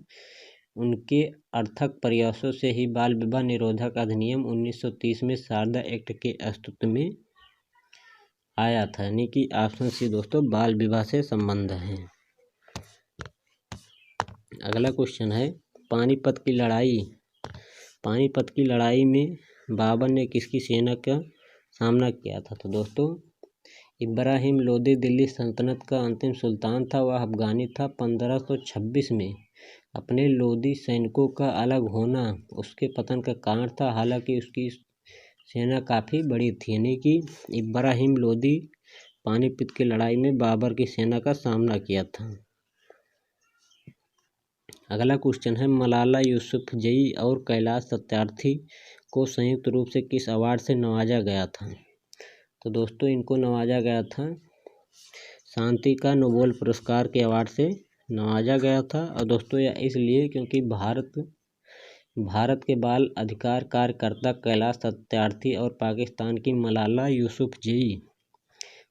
उनके अथक प्रयासों से ही बाल विवाह निरोधक अधिनियम 1930 में शारदा एक्ट के अस्तित्व में आया था, यानी कि ऑप्शन सी दोस्तों बाल विवाह से संबंध है। अगला क्वेश्चन है पानीपत की लड़ाई में बाबर ने किसकी सेना का सामना किया था? तो दोस्तों इब्राहिम लोदी दिल्ली सल्तनत का अंतिम सुल्तान था। वह अफगानी था। 1526 में अपने लोदी सैनिकों का अलग होना उसके पतन का कारण था। हालांकि उसकी सेना काफ़ी बड़ी थी, यानी कि इब्राहिम लोदी पानीपत की लड़ाई में बाबर की सेना का सामना किया था। अगला क्वेश्चन है मलाला यूसुफजई और कैलाश सत्यार्थी को संयुक्त रूप से किस अवार्ड से नवाजा गया था? तो दोस्तों इनको नवाजा गया था शांति का नोबेल पुरस्कार के अवार्ड से नवाजा गया था। और दोस्तों यह इसलिए क्योंकि भारत के बाल अधिकार कार्यकर्ता कैलाश सत्यार्थी और पाकिस्तान की मलाला यूसुफजई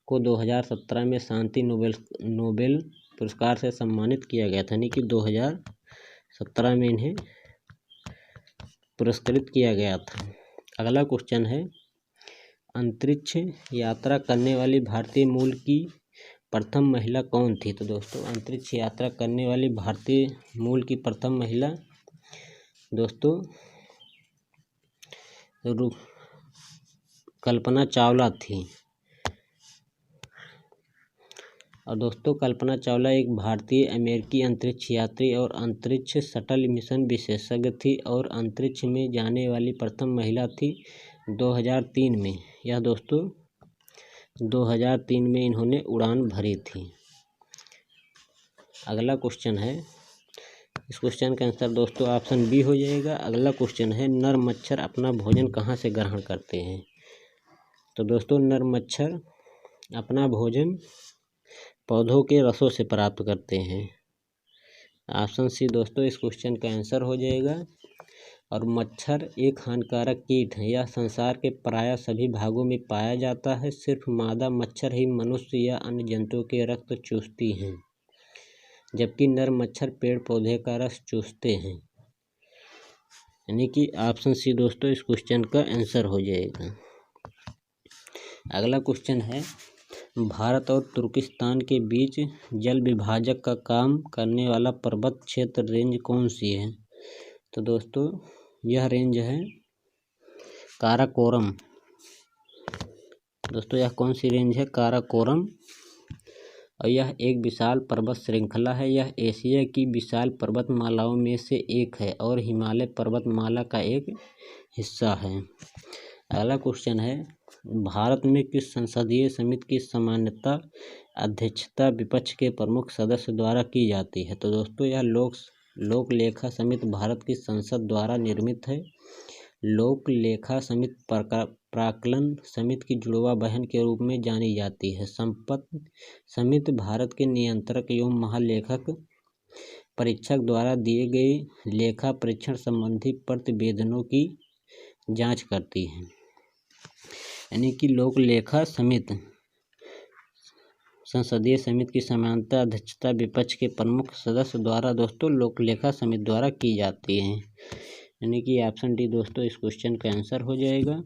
को 2017 में शांति नोबेल पुरस्कार से सम्मानित किया गया था, यानी कि 2017 में इन्हें पुरस्कृत किया गया था। अगला क्वेश्चन है अंतरिक्ष यात्रा करने वाली भारतीय मूल की प्रथम महिला कौन थी? तो दोस्तों अंतरिक्ष यात्रा करने वाली भारतीय मूल की प्रथम महिला दोस्तों कल्पना चावला थी। और दोस्तों कल्पना चावला एक भारतीय अमेरिकी अंतरिक्ष यात्री और अंतरिक्ष शटल मिशन विशेषज्ञ थी और अंतरिक्ष में जाने वाली प्रथम महिला थी 2003 में। यह दोस्तों 2003 में इन्होंने उड़ान भरी थी। अगला क्वेश्चन है, इस क्वेश्चन का आंसर दोस्तों ऑप्शन बी हो जाएगा। अगला क्वेश्चन है, नर मच्छर अपना भोजन कहाँ से ग्रहण करते हैं? तो दोस्तों नर मच्छर अपना भोजन पौधों के रसों से प्राप्त करते हैं। ऑप्शन सी दोस्तों इस क्वेश्चन का आंसर हो जाएगा। और मच्छर एक हानिकारक कीट है। यह संसार के प्रायः सभी भागों में पाया जाता है। सिर्फ मादा मच्छर ही मनुष्य या अन्य जंतुओं के रक्त चूसती हैं, जबकि नर मच्छर पेड़ पौधे का रस चूसते हैं। यानी कि ऑप्शन सी दोस्तों इस क्वेश्चन का आंसर हो जाएगा। अगला क्वेश्चन है, भारत और तुर्किस्तान के बीच जल विभाजक का काम करने वाला पर्वत क्षेत्र रेंज कौन सी है? तो दोस्तों यह रेंज है काराकोरम। दोस्तों यह कौन सी रेंज है? काराकोरम। और यह एक विशाल पर्वत श्रृंखला है। यह एशिया की विशाल पर्वतमालाओं में से एक है और हिमालय पर्वतमाला का एक हिस्सा है। अगला क्वेश्चन है, भारत में किस संसदीय समिति की सामान्यतः अध्यक्षता विपक्ष के प्रमुख सदस्य द्वारा की जाती है? तो दोस्तों यह लोक लेखा समिति भारत की संसद द्वारा निर्मित है। लोक लेखा समिति प्राक्कलन समिति की जुड़वा बहन के रूप में जानी जाती है। संपत्ति समिति भारत के नियंत्रक एवं महालेखक परीक्षक द्वारा दिए गए लेखा परीक्षण संबंधी प्रतिवेदनों की जांच करती है। यानी कि लोक लेखा समिति संसदीय समिति की समानता अध्यक्षता विपक्ष के प्रमुख सदस्य द्वारा दोस्तों लोक लेखा समिति द्वारा की जाती है। यानी कि ऑप्शन डी दोस्तों इस क्वेश्चन का आंसर हो जाएगा।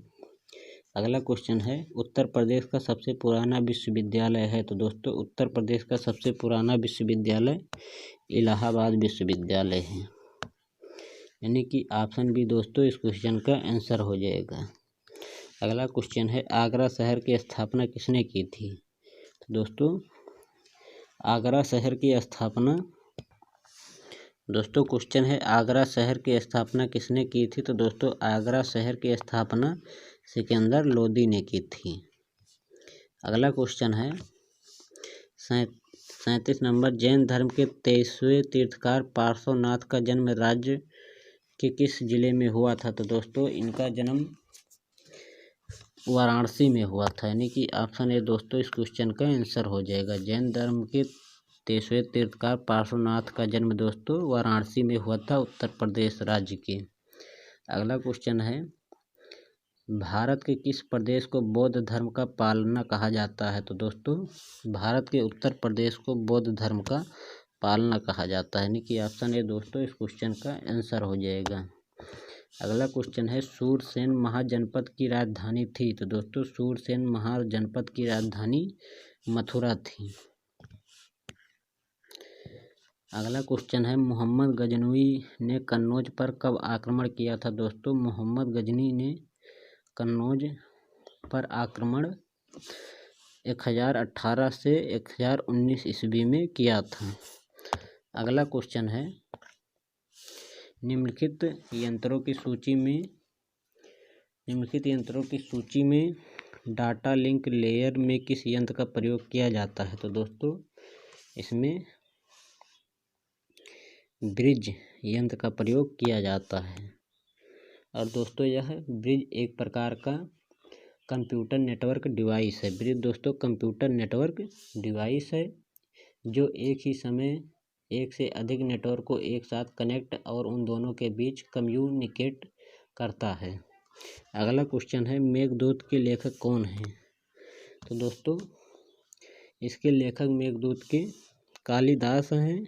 अगला क्वेश्चन है, उत्तर प्रदेश का सबसे पुराना विश्वविद्यालय है? तो दोस्तों उत्तर प्रदेश का सबसे पुराना विश्वविद्यालय इलाहाबाद विश्वविद्यालय है। यानी कि ऑप्शन बी दोस्तों इस क्वेश्चन का आंसर हो जाएगा। अगला क्वेश्चन है, आगरा शहर की स्थापना किसने की थी? तो दोस्तों आगरा शहर की स्थापना दोस्तों क्वेश्चन है, आगरा शहर की स्थापना किसने की थी? तो दोस्तों आगरा शहर की स्थापना सिकंदर लोदी ने की थी। अगला क्वेश्चन है 37 नंबर, जैन धर्म के 23वें तीर्थकार पार्श्वनाथ का जन्म राज्य के किस जिले में हुआ था? तो दोस्तों इनका जन्म वाराणसी में हुआ था। यानी कि ऑप्शन ए दोस्तों इस क्वेश्चन का आंसर हो जाएगा। जैन धर्म के 23वें तीर्थकार पार्श्वनाथ का जन्म दोस्तों वाराणसी में हुआ था, उत्तर प्रदेश राज्य के। अगला क्वेश्चन है, भारत के किस प्रदेश को बौद्ध धर्म का पालना कहा जाता है? तो दोस्तों भारत के उत्तर प्रदेश को बौद्ध धर्म का पालना कहा जाता है। यानी कि ऑप्शन ए दोस्तों इस क्वेश्चन का आंसर हो जाएगा। अगला क्वेश्चन है, सूरसेन महाजनपद की राजधानी थी? तो दोस्तों सूरसेन महाजनपद की राजधानी मथुरा थी। अगला क्वेश्चन है, मोहम्मद गजनवी ने कन्नौज पर कब आक्रमण किया था? दोस्तों मोहम्मद गजनी ने कन्नौज पर आक्रमण 1018 से 1019 ईस्वी में किया था। अगला क्वेश्चन है, निम्नलिखित यंत्रों की सूची में डाटा लिंक लेयर में किस यंत्र का प्रयोग किया जाता है? तो दोस्तों इसमें ब्रिज यंत्र का प्रयोग किया जाता है। और दोस्तों यह ब्रिज एक प्रकार का कंप्यूटर नेटवर्क डिवाइस है। ब्रिज दोस्तों कंप्यूटर नेटवर्क डिवाइस है जो एक ही समय एक से अधिक नेटवर्क को एक साथ कनेक्ट और उन दोनों के बीच कम्युनिकेट करता है। अगला क्वेश्चन है, मेघदूत के लेखक कौन हैं? तो दोस्तों इसके लेखक मेघदूत के कालिदास हैं।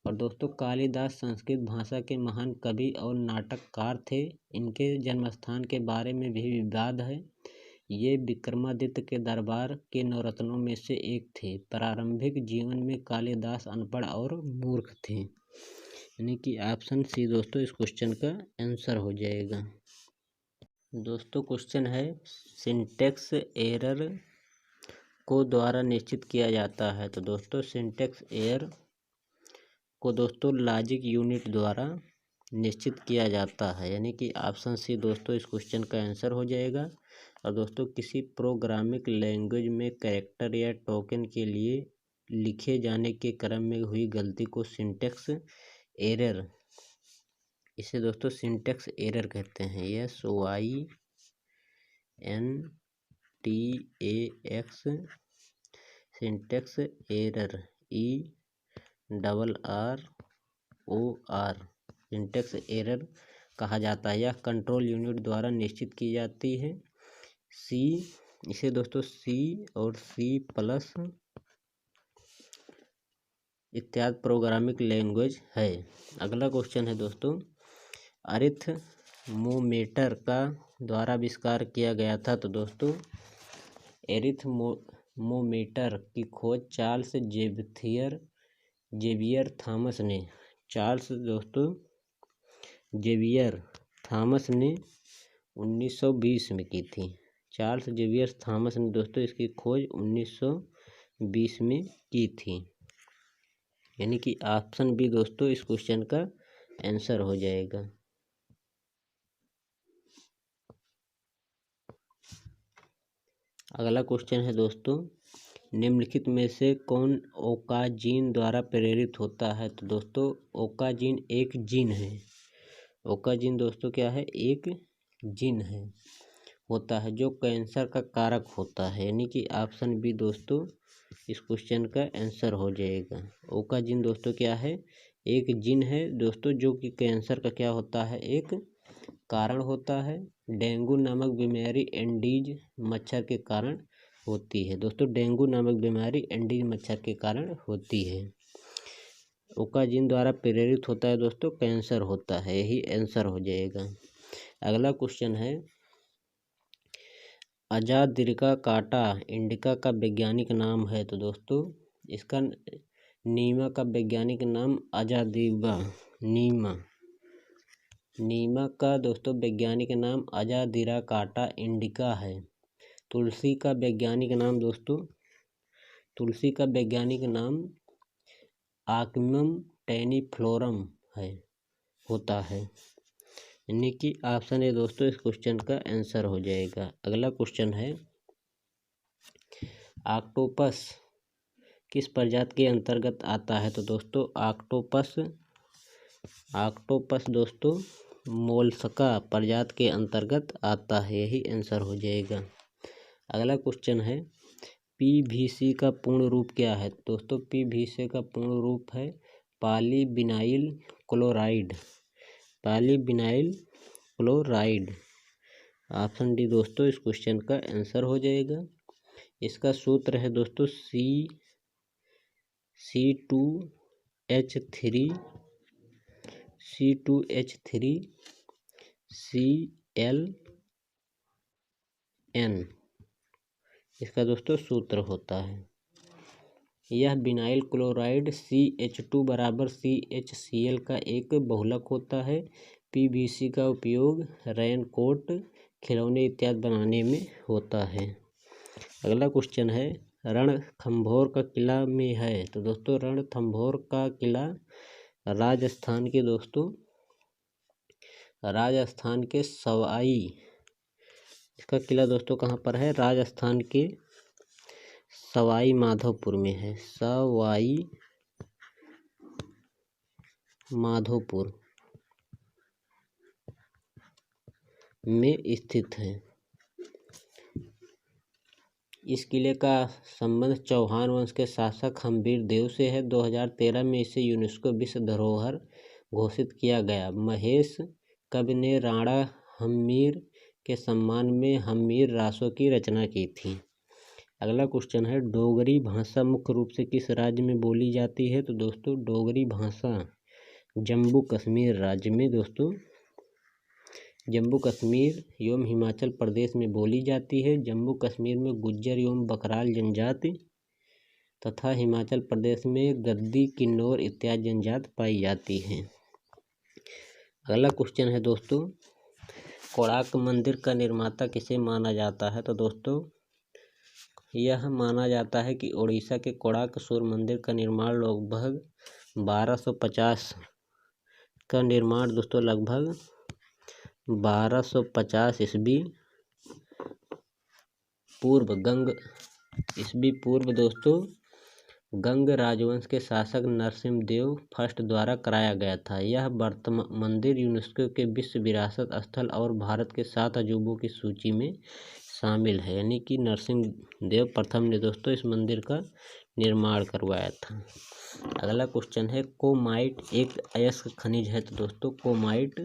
और दोस्तों कालिदास संस्कृत भाषा के महान कवि और नाटककार थे। इनके जन्मस्थान के बारे में भी विवाद है। ये विक्रमादित्य के दरबार के नवरत्नों में से एक थे। प्रारंभिक जीवन में कालिदास अनपढ़ और मूर्ख थे। यानी कि ऑप्शन सी दोस्तों इस क्वेश्चन का आंसर हो जाएगा। दोस्तों क्वेश्चन है, सिंटैक्स एरर को द्वारा निश्चित किया जाता है? तो दोस्तों सिंटैक्स एरर को दोस्तों लॉजिक यूनिट द्वारा निश्चित किया जाता है। यानी कि ऑप्शन सी दोस्तों इस क्वेश्चन का आंसर हो जाएगा। और दोस्तों किसी प्रोग्रामिंग लैंग्वेज में कैरेक्टर या टोकन के लिए लिखे जाने के क्रम में हुई गलती को सिंटैक्स एरर, इसे दोस्तों सिंटैक्स एरर कहते हैं। SYNTAX syntax error ERROR syntax error कहा जाता है। यह कंट्रोल यूनिट द्वारा निश्चित की जाती है। इसे दोस्तों C और C+ इत्यादि प्रोग्रामिंग लैंग्वेज है। अगला क्वेश्चन है दोस्तों, अरिथमोमीटर का द्वारा आविष्कार किया गया था। तो दोस्तों अरिथमोमीटर की खोज चार्ल्स जेवियर थॉमस ने 1920 में की थी। चार्ल्स जेवियर थॉमस ने दोस्तों इसकी खोज 1920 में की थी, यानी कि ऑप्शन बी दोस्तों इस क्वेश्चन का आंसर हो जाएगा। अगला क्वेश्चन है दोस्तों, निम्नलिखित में से कौन ओकाजीन द्वारा प्रेरित होता है। तो दोस्तों ओकाजीन एक जीन है। ओकाजीन दोस्तों क्या है, एक जीन है होता है जो कैंसर का कारक होता है, यानी कि ऑप्शन बी दोस्तों इस क्वेश्चन का आंसर हो जाएगा। ओकाजीन दोस्तों क्या है, एक जीन है दोस्तों जो कि कैंसर का क्या होता है, एक कारण होता है। डेंगू नामक बीमारी एंडीज मच्छर के कारण होती है। दोस्तों डेंगू नामक बीमारी एंडीज मच्छर के कारण होती है। ओकाजीन द्वारा प्रेरित होता है दोस्तों, कैंसर होता है, यही आंसर हो जाएगा। अगला क्वेश्चन है, अजादिरका काटा इंडिका का वैज्ञानिक नाम है। तो दोस्तों इसका नीमा का वैज्ञानिक नाम अजादिबा नीमा का दोस्तों वैज्ञानिक नाम अजादिराकाटा इंडिका है। तुलसी का वैज्ञानिक नाम आक्वियम टेनिफ्लोरम होता है, यानी कि ऑप्शन ए दोस्तों इस क्वेश्चन का आंसर हो जाएगा। अगला क्वेश्चन है, ऑक्टोपस किस प्रजाति के अंतर्गत आता है। तो दोस्तों ऑक्टोपस दोस्तों मोलस्का प्रजाति के अंतर्गत आता है, यही आंसर हो जाएगा। अगला क्वेश्चन है, PVC का पूर्ण रूप क्या है। दोस्तों PVC का पूर्ण रूप है पॉलीविनाइल क्लोराइड। ऑप्शन डी दोस्तों इस क्वेश्चन का आंसर हो जाएगा। इसका सूत्र है दोस्तों C2H3Cl इसका दोस्तों सूत्र होता है। यह विनाइल क्लोराइड CH2 बराबर CHCl का एक बहुलक होता है। PVC का उपयोग रेनकोट, खिलौने इत्यादि बनाने में होता है। अगला क्वेश्चन है, रणथंभौर का किला में है। तो दोस्तों रणथंभौर का किला राजस्थान के इसका किला दोस्तों कहाँ पर है, राजस्थान के सवाई माधोपुर में है। सवाई माधोपुर में स्थित है। इस किले का संबंध चौहान वंश के शासक हम्बीर देव से है। 2013 में इसे यूनेस्को विश्व धरोहर घोषित किया गया। महेश कवि ने राणा हम्मीर के सम्मान में हम्मीर रासों की रचना की थी। अगला क्वेश्चन है, डोगरी भाषा मुख्य रूप से किस राज्य में बोली जाती है। तो दोस्तों डोगरी भाषा जम्मू कश्मीर राज्य में दोस्तों जम्मू कश्मीर एवं हिमाचल प्रदेश में बोली जाती है। जम्मू कश्मीर में गुज्जर एवं बकराल जनजाति तथा हिमाचल प्रदेश में गद्दी, किन्नौर इत्यादि जनजाति पाई जाती हैं। अगला क्वेश्चन है दोस्तों, कोणार्क मंदिर का निर्माता किसे माना जाता है। तो दोस्तों यह माना जाता है कि उड़ीसा के कोणार्क सूर्य मंदिर का निर्माण लगभग 1250 ईस्वी पूर्व दोस्तों गंग राजवंश के शासक नरसिम्हदेव फर्स्ट द्वारा कराया गया था। यह मंदिर यूनेस्को के विश्व विरासत स्थल और भारत के 7 अजूबों की सूची में शामिल है। यानी कि नरसिम्हदेव प्रथम ने दोस्तों इस मंदिर का निर्माण करवाया था। अगला क्वेश्चन है, क्रोमाइट एक अयस्क खनिज है। तो दोस्तों क्रोमाइट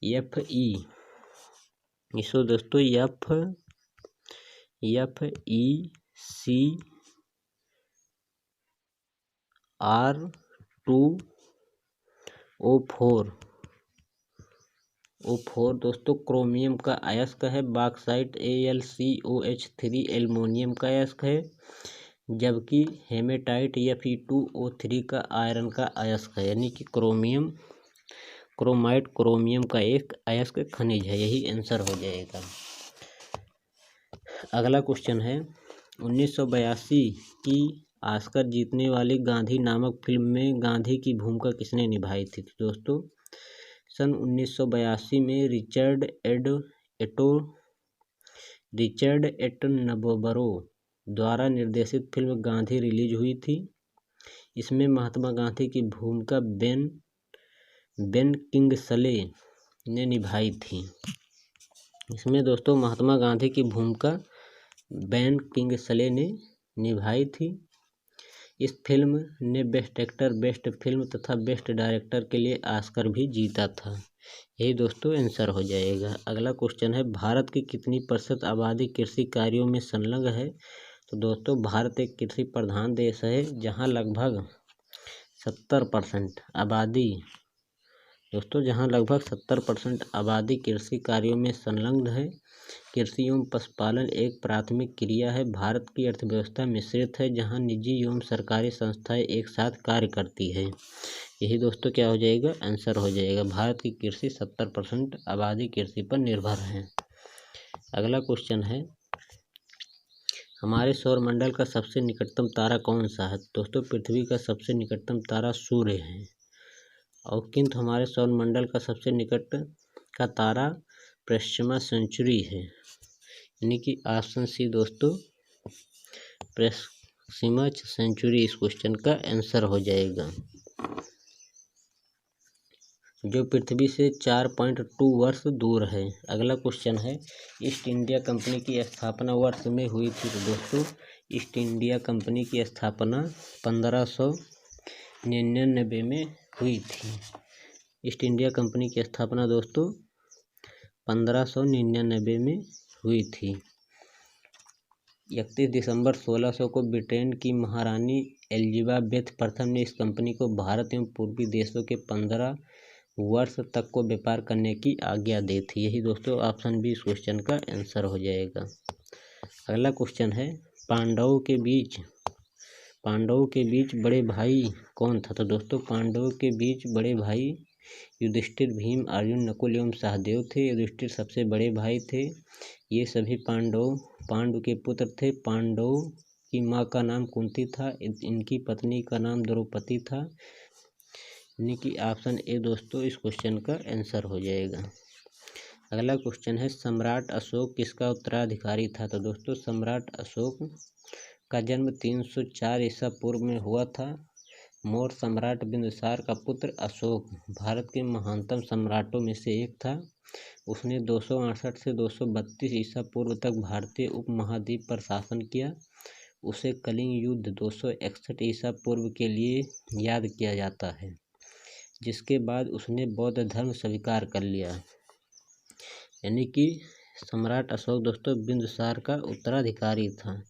Fe, इसको दोस्तों FeCr2O4 दोस्तों क्रोमियम का अयस्क है। बॉक्साइट AlCOH3 एल्युमिनियम का अयस्क है, जबकि हेमेटाइट Fe2O3 का आयरन का अयस्क है। यानी कि क्रोमाइट क्रोमियम का एक अयस्क खनिज है। यही आंसर हो जाएगा। अगला क्वेश्चन है, 1982 की ऑस्कर जीतने वाली गांधी नामक फिल्म में गांधी की भूमिका किसने निभाई थी। तो दोस्तों सन 1982 में रिचर्ड एटनबरो द्वारा निर्देशित फिल्म गांधी रिलीज हुई थी। इसमें महात्मा गांधी की भूमिका बेन किंगसले ने निभाई थी। इसमें दोस्तों महात्मा गांधी की भूमिका बेन किंगसले ने निभाई थी। इस फिल्म ने बेस्ट एक्टर, बेस्ट फिल्म तथा बेस्ट डायरेक्टर के लिए ऑस्कर भी जीता था। यही दोस्तों आंसर हो जाएगा। अगला क्वेश्चन है, भारत की कितनी % आबादी कृषि कार्यों में संलग्न है। तो दोस्तों भारत एक कृषि प्रधान देश है, जहां लगभग 70% आबादी कृषि कार्यों में संलग्न है। कृषि एवं पशुपालन एक प्राथमिक क्रिया है। भारत की अर्थव्यवस्था मिश्रित है, जहां निजी एवं सरकारी संस्थाएं एक साथ कार्य करती है। यही दोस्तों क्या हो जाएगा, आंसर हो जाएगा। भारत की कृषि 70% आबादी कृषि पर निर्भर है। अगला क्वेश्चन है, हमारे सौरमंडल का सबसे निकटतम तारा कौन सा है। दोस्तों पृथ्वी का सबसे निकटतम तारा सूर्य है, और किंतु हमारे सौरमंडल का सबसे निकट का तारा प्रक्सिमा सेंचुरी है। यानी कि ऑप्शन सी दोस्तों प्रक्सिमा सेंचुरी इस क्वेश्चन का आंसर हो जाएगा, जो पृथ्वी से 4.2 वर्ष दूर है। अगला क्वेश्चन है, ईस्ट इंडिया कंपनी की स्थापना वर्ष में हुई थी। तो दोस्तों ईस्ट इंडिया कंपनी की स्थापना 1599 में हुई थी। ईस्ट इंडिया कंपनी की स्थापना दोस्तों 1599 में हुई थी। 31 दिसंबर 1600 को ब्रिटेन की महारानी एलिजाबेथ प्रथम ने इस कंपनी को भारत एवं पूर्वी देशों के 15 वर्ष तक को व्यापार करने की आज्ञा दी थी। यही दोस्तों ऑप्शन बी इस क्वेश्चन का आंसर हो जाएगा। अगला क्वेश्चन है, पांडवों के बीच बड़े भाई कौन था। तो दोस्तों पांडवों के बीच बड़े भाई युधिष्ठिर, भीम, अर्जुन, नकुल एवं सहदेव थे। युधिष्ठिर सबसे बड़े भाई थे। ये सभी पांडु के पुत्र थे। पांडवों की माँ का नाम कुंती था। इनकी पत्नी का नाम द्रौपदी था। यानी कि ऑप्शन ए दोस्तों इस क्वेश्चन का आंसर हो जाएगा। अगला क्वेश्चन है, सम्राट अशोक किसका उत्तराधिकारी था। तो दोस्तों सम्राट अशोक का जन्म 304 ईसा पूर्व में हुआ था। मौर्य सम्राट बिंदुसार का पुत्र अशोक भारत के महानतम सम्राटों में से एक था। उसने 268 से 232 ईसा पूर्व तक भारतीय उपमहाद्वीप पर शासन किया। उसे कलिंग युद्ध 261 ईसा पूर्व के लिए याद किया जाता है, जिसके बाद उसने बौद्ध धर्म स्वीकार कर लिया। यानी कि सम्राट अशोक दोस्तों बिंदुसार का उत्तराधिकारी था।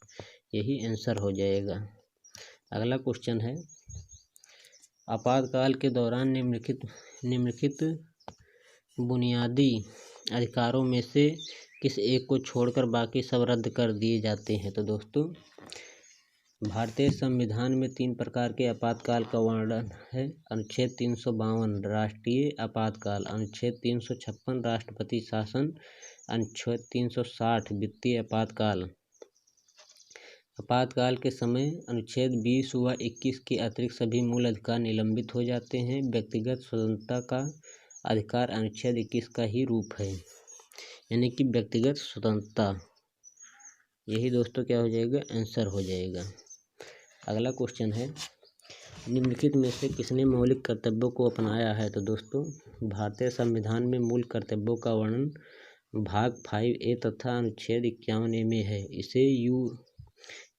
यही आंसर हो जाएगा। अगला क्वेश्चन है, आपातकाल के दौरान निम्नलिखित बुनियादी अधिकारों में से किस एक को छोड़कर बाकी सब रद्द कर दिए जाते हैं। तो दोस्तों भारतीय संविधान में 3 प्रकार के आपातकाल का वर्णन है। अनुच्छेद 352 राष्ट्रीय आपातकाल, अनुच्छेद 356 राष्ट्रपति शासन, अनुच्छेद 360 वित्तीय आपातकाल। आपातकाल के समय अनुच्छेद 20 व 21 के अतिरिक्त सभी मूल अधिकार निलंबित हो जाते हैं। व्यक्तिगत स्वतंत्रता का अधिकार अनुच्छेद 21 का ही रूप है। यानी कि व्यक्तिगत स्वतंत्रता यही दोस्तों क्या हो जाएगा, आंसर हो जाएगा। अगला क्वेश्चन है, निम्नलिखित में से किसने मौलिक कर्तव्यों को अपनाया है? तो दोस्तों भारतीय संविधान में मूल कर्तव्यों का वर्णन भाग 5A तथा अनुच्छेद 51A में है। इसे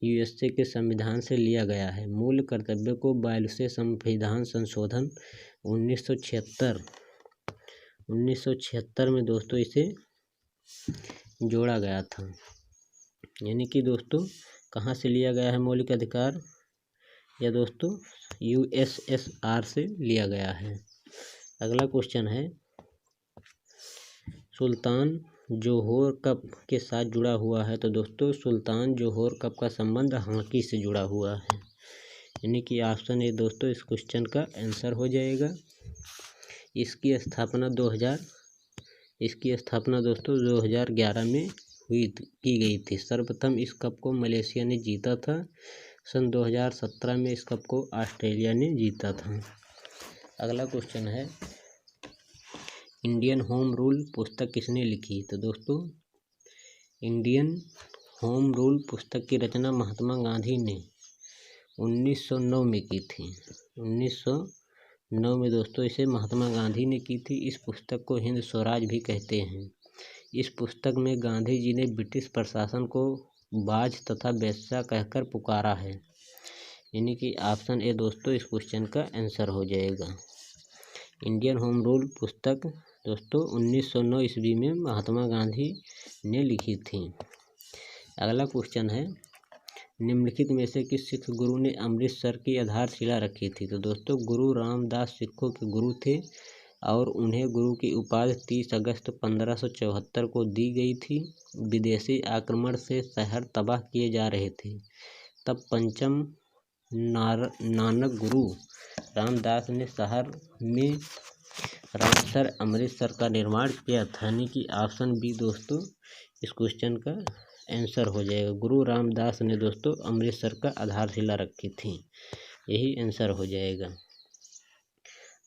यूएसए के संविधान से लिया गया है। मूल कर्तव्यों को 42वें संविधान संशोधन 1976 में दोस्तों इसे जोड़ा गया था। यानी कि दोस्तों कहाँ से लिया गया है मौलिक अधिकार, या दोस्तों यूएसएसआर से लिया गया है। अगला क्वेश्चन है, सुल्तान जोहोर कप के साथ जुड़ा हुआ है? तो दोस्तों सुल्तान जोहोर कप का संबंध हॉकी से जुड़ा हुआ है। यानी कि ऑप्शन ए दोस्तों इस क्वेश्चन का आंसर हो जाएगा। इसकी स्थापना दोस्तों 2011 में की गई थी। सर्वप्रथम इस कप को मलेशिया ने जीता था। सन 2017 में इस कप को ऑस्ट्रेलिया ने जीता था। अगला क्वेश्चन है, इंडियन होम रूल पुस्तक किसने लिखी? तो दोस्तों इंडियन होम रूल पुस्तक की रचना महात्मा गांधी ने 1909 में की थी। 1909 में दोस्तों इसे महात्मा गांधी ने की थी। इस पुस्तक को हिंद स्वराज भी कहते हैं। इस पुस्तक में गांधी जी ने ब्रिटिश प्रशासन को बाज तथा वेश्या कहकर पुकारा है। यानी कि ऑप्शन ए दोस्तों इस क्वेश्चन का आंसर हो जाएगा। इंडियन होम रूल पुस्तक दोस्तों 1909 ईस्वी में महात्मा गांधी ने लिखी थी। अगला क्वेश्चन है, निम्नलिखित में से किस सिख गुरु ने अमृतसर की आधारशिला रखी थी? तो दोस्तों गुरु रामदास सिखों के गुरु थे और उन्हें गुरु की उपाधि 30 अगस्त 1574 को दी गई थी। विदेशी आक्रमण से शहर तबाह किए जा रहे थे। तब पंचम नानक गुरु रामदास ने शहर में रामसर अमृतसर का निर्माण किया था। यानी कि ऑप्शन बी दोस्तों इस क्वेश्चन का आंसर हो जाएगा। गुरु रामदास ने दोस्तों अमृतसर का आधारशिला रखी थी। यही आंसर हो जाएगा।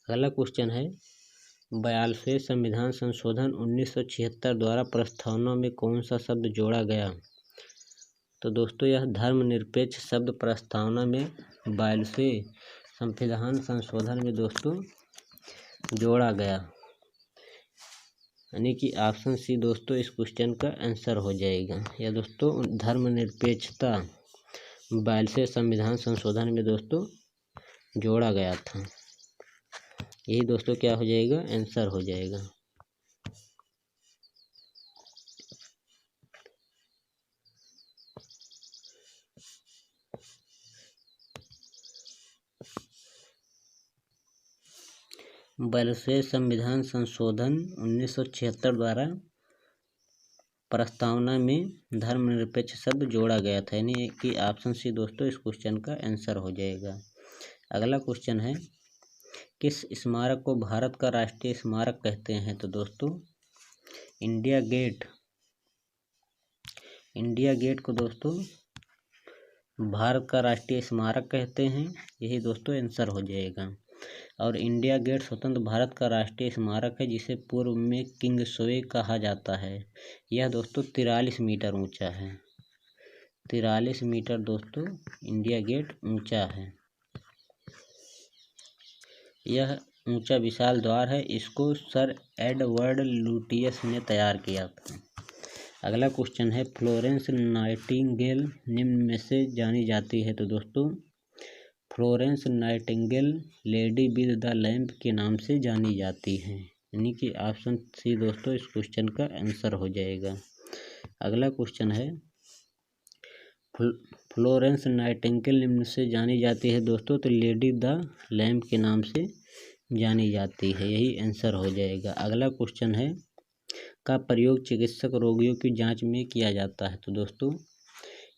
अगला क्वेश्चन है, 42वें संविधान संशोधन 1976 द्वारा प्रस्तावना में कौन सा शब्द जोड़ा गया? तो दोस्तों यह धर्मनिरपेक्ष शब्द प्रस्तावना में 42वें संविधान संशोधन में दोस्तों जोड़ा गया। यानी कि ऑप्शन सी दोस्तों इस क्वेश्चन का आंसर हो जाएगा। या दोस्तों धर्मनिरपेक्षता 42वें संविधान संशोधन में दोस्तों जोड़ा गया था। यही दोस्तों क्या हो जाएगा, आंसर हो जाएगा। बयालीसवें संविधान संशोधन 1976 द्वारा प्रस्तावना में धर्मनिरपेक्ष शब्द जोड़ा गया था। यानी कि ऑप्शन सी दोस्तों इस क्वेश्चन का आंसर हो जाएगा। अगला क्वेश्चन है, किस स्मारक को भारत का राष्ट्रीय स्मारक कहते हैं? तो दोस्तों इंडिया गेट को दोस्तों भारत का राष्ट्रीय स्मारक कहते हैं। यही दोस्तों आंसर हो जाएगा। और इंडिया गेट स्वतंत्र भारत का राष्ट्रीय स्मारक है, जिसे पूर्व में किंग्सवे कहा जाता है। यह दोस्तों 43 मीटर ऊंचा है। 43 मीटर दोस्तों इंडिया गेट ऊंचा है। यह ऊंचा विशाल द्वार है। इसको सर एडवर्ड लुटियस ने तैयार किया था। अगला क्वेश्चन है, फ्लोरेंस नाइटिंगेल निम्न में से जानी जाती है? तो दोस्तों Florence Nightingale lady with the lamp के नाम से जानी जाती हैं। यानी कि ऑप्शन सी दोस्तों इस क्वेश्चन का आंसर हो जाएगा। अगला क्वेश्चन है, फ्लोरेंस नाइटिंगेल निम्न से जानी जाती है दोस्तों, तो लेडी द लैम्प के नाम से जानी जाती है। यही आंसर हो जाएगा। अगला क्वेश्चन है, का प्रयोग चिकित्सक रोगियों की जांच में किया जाता है? तो दोस्तों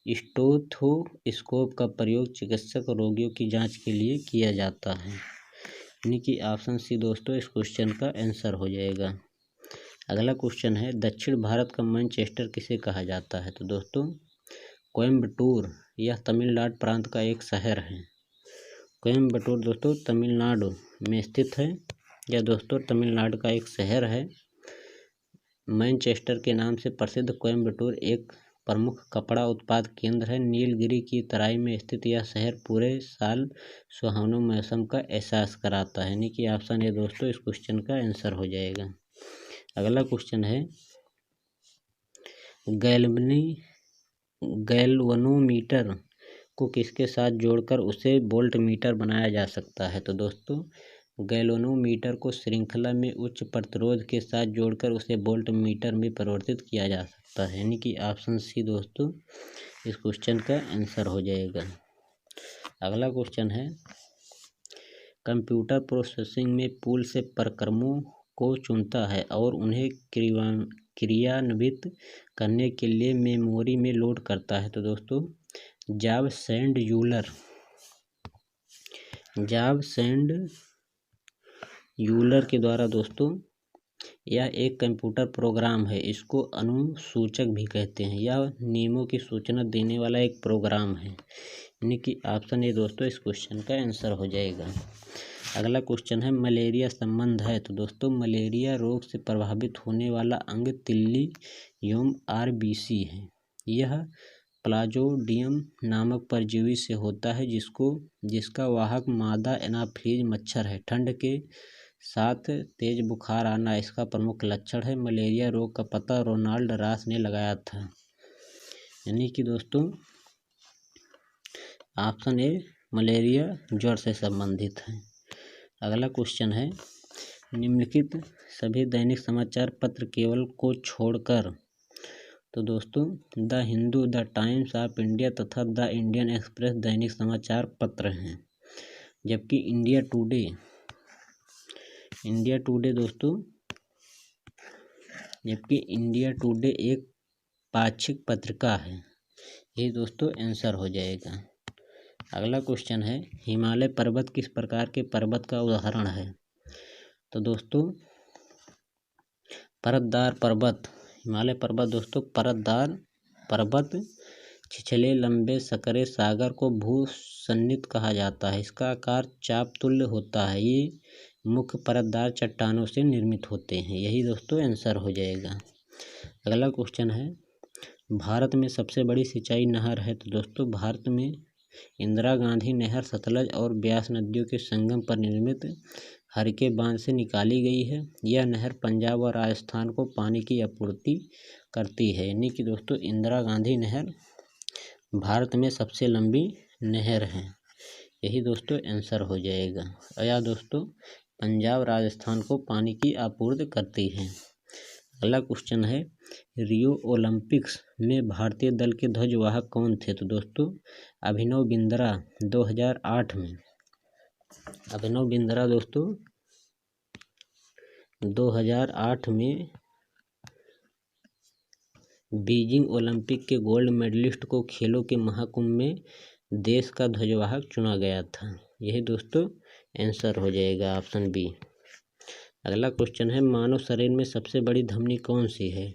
स्टेथोस्कोप का प्रयोग चिकित्सक रोगियों की जांच के लिए किया जाता है। यानी कि ऑप्शन सी दोस्तों इस क्वेश्चन का आंसर हो जाएगा। अगला क्वेश्चन है, दक्षिण भारत का मैनचेस्टर किसे कहा जाता है? तो दोस्तों कोयम्बटूर, यह तमिलनाडु प्रांत का एक शहर है। कोयम्बटूर दोस्तों तमिलनाडु में स्थित है। यह दोस्तों तमिलनाडु का एक शहर है। मैनचेस्टर के नाम से प्रसिद्ध कोयम्बटूर एक प्रमुख कपड़ा उत्पाद केंद्र है। नीलगिरी की तराई में स्थित यह शहर पूरे साल सुहावने मौसम का एहसास कराता है। यानी कि ऑप्शन ए दोस्तों इस क्वेश्चन का आंसर हो जाएगा। अगला क्वेश्चन है गैल्वेनोमीटर को किसके साथ जोड़कर उसे वोल्ट मीटर बनाया जा सकता है। तो दोस्तों गैल्वेनोमीटर को श्रृंखला में उच्च प्रतिरोध के साथ जोड़कर उसे वोल्ट मीटर में परिवर्तित किया जा सकता है। यानी कि ऑप्शन सी दोस्तों इस क्वेश्चन का आंसर हो जाएगा। अगला क्वेश्चन है कंप्यूटर प्रोसेसिंग में पूल से प्रक्रमों को चुनता है और उन्हें क्रियान्वित करने के लिए मेमोरी में लोड करता है। तो दोस्तों जॉब सैंड यूलर के द्वारा दोस्तों यह एक कंप्यूटर प्रोग्राम है। इसको अनुसूचक भी कहते हैं। यह नियमों की सूचना देने वाला एक प्रोग्राम है। यानी कि ऑप्शन ए दोस्तों इस क्वेश्चन का आंसर हो जाएगा। अगला क्वेश्चन है मलेरिया संबंध है। तो दोस्तों मलेरिया रोग से प्रभावित होने वाला अंग तिल्ली एवं आरबीसी है। यह प्लाज्मोडियम नामक परजीवी से होता है जिसका वाहक मादा एनाफिलीज मच्छर है। ठंड के साथ तेज बुखार आना इसका प्रमुख लक्षण है। मलेरिया रोग का पता रोनाल्ड रॉस ने लगाया था। यानी कि दोस्तों ऑप्शन ए मलेरिया ज्वर से संबंधित है। अगला क्वेश्चन है निम्नलिखित सभी दैनिक समाचार पत्र केवल को छोड़कर तो दोस्तों the Hindu, the times of India तथा द इंडियन एक्सप्रेस दैनिक समाचार पत्र हैं। जबकि इंडिया टुडे एक पाक्षिक पत्रिका है। ये दोस्तों आंसर हो जाएगा। अगला क्वेश्चन है हिमालय पर्वत किस प्रकार के पर्वत का उदाहरण है। तो दोस्तों परतदार पर्वत, हिमालय पर्वत दोस्तों परतदार पर्वत, छिछले लंबे सकरे सागर को भूसन्नित कहा जाता है। इसका आकार चाप तुल्य होता है। ये मुख्य परतदार चट्टानों से निर्मित होते हैं। यही दोस्तों आंसर हो जाएगा। अगला क्वेश्चन है भारत में सबसे बड़ी सिंचाई नहर है। तो दोस्तों भारत में इंदिरा गांधी नहर सतलज और ब्यास नदियों के संगम पर निर्मित हरके बांध से निकाली गई है। यह नहर पंजाब और राजस्थान को पानी की आपूर्ति करती है। यानी कि दोस्तों इंदिरा गांधी नहर भारत में सबसे लंबी नहर है। यही दोस्तों आंसर हो जाएगा। या दोस्तों पंजाब राजस्थान को पानी की आपूर्ति करती है। अगला क्वेश्चन है रियो ओलंपिक्स में भारतीय दल के ध्वजवाहक कौन थे। तो दोस्तों अभिनव बिंद्रा 2008 में दोस्तों 2008 में बीजिंग ओलंपिक के गोल्ड मेडलिस्ट को खेलों के महाकुंभ में देश का ध्वजवाहक चुना गया था। यही दोस्तों आंसर हो जाएगा ऑप्शन बी। अगला क्वेश्चन है मानव शरीर में सबसे बड़ी धमनी कौन सी है।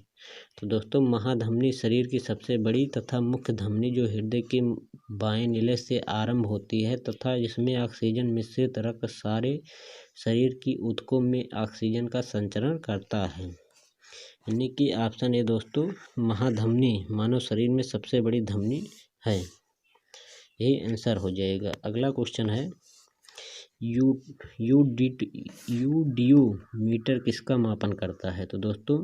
तो दोस्तों महाधमनी शरीर की सबसे बड़ी तथा मुख्य धमनी जो हृदय के बाएं निले से आरंभ होती है तथा जिसमें ऑक्सीजन मिश्रित रक्त सारे शरीर की ऊतकों में ऑक्सीजन का संचरण करता है। यानी कि ऑप्शन ए दोस्तों महाधमनी मानव शरीर में सबसे बड़ी धमनी है। यही आंसर हो जाएगा। अगला क्वेश्चन है यूडीयू मीटर किसका मापन करता है। तो दोस्तों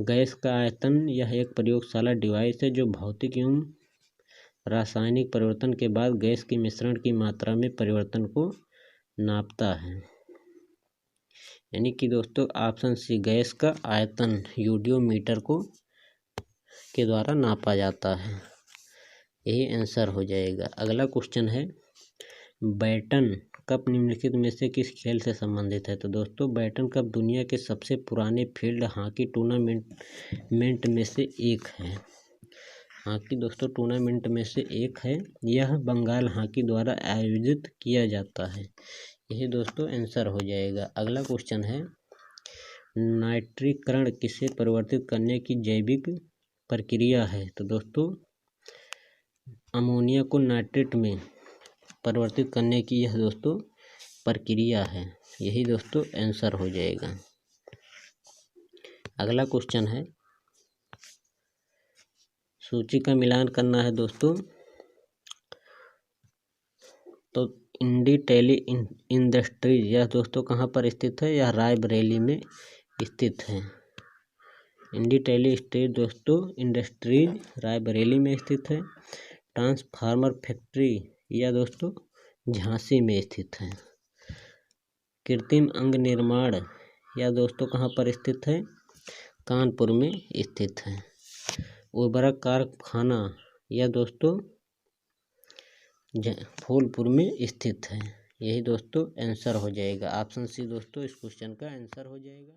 गैस का आयतन यह एक प्रयोगशाला डिवाइस है जो भौतिक एवं रासायनिक परिवर्तन के बाद गैस के मिश्रण की मात्रा में परिवर्तन को नापता है। यानी कि दोस्तों ऑप्शन सी गैस का आयतन यूडीओमीटर के द्वारा नापा जाता है। यही आंसर हो जाएगा। अगला क्वेश्चन है बैटन कप निम्नलिखित में से किस खेल से संबंधित है। तो दोस्तों बैटन कप दुनिया के सबसे पुराने फील्ड हॉकी टूर्नामेंट में से एक है। हॉकी दोस्तों टूर्नामेंट में से एक है। यह बंगाल हॉकी द्वारा आयोजित किया जाता है। यही दोस्तों आंसर हो जाएगा। अगला क्वेश्चन है नाइट्रीकरण किसे परिवर्तित करने की जैविक प्रक्रिया है। तो दोस्तों अमोनिया को नाइट्रेट में परिवर्तित करने की यह दोस्तों प्रक्रिया है। यही दोस्तों आंसर हो जाएगा। अगला क्वेश्चन है सूची का मिलान करना है दोस्तों। तो इंडी टेली इंडस्ट्रीज यह दोस्तों कहाँ पर स्थित है? यह रायबरेली में स्थित है। इंडी टेली स्टेज दोस्तों इंडस्ट्रीज रायबरेली में स्थित है। ट्रांसफार्मर फैक्ट्री यह दोस्तों झांसी में स्थित है। कृत्रिम अंग निर्माण यह दोस्तों कहाँ पर स्थित है? कानपुर में स्थित है। उर्वरक कारखाना यह दोस्तों फूलपुर में स्थित है। यही दोस्तों आंसर हो जाएगा। ऑप्शन सी दोस्तों इस क्वेश्चन का आंसर हो जाएगा।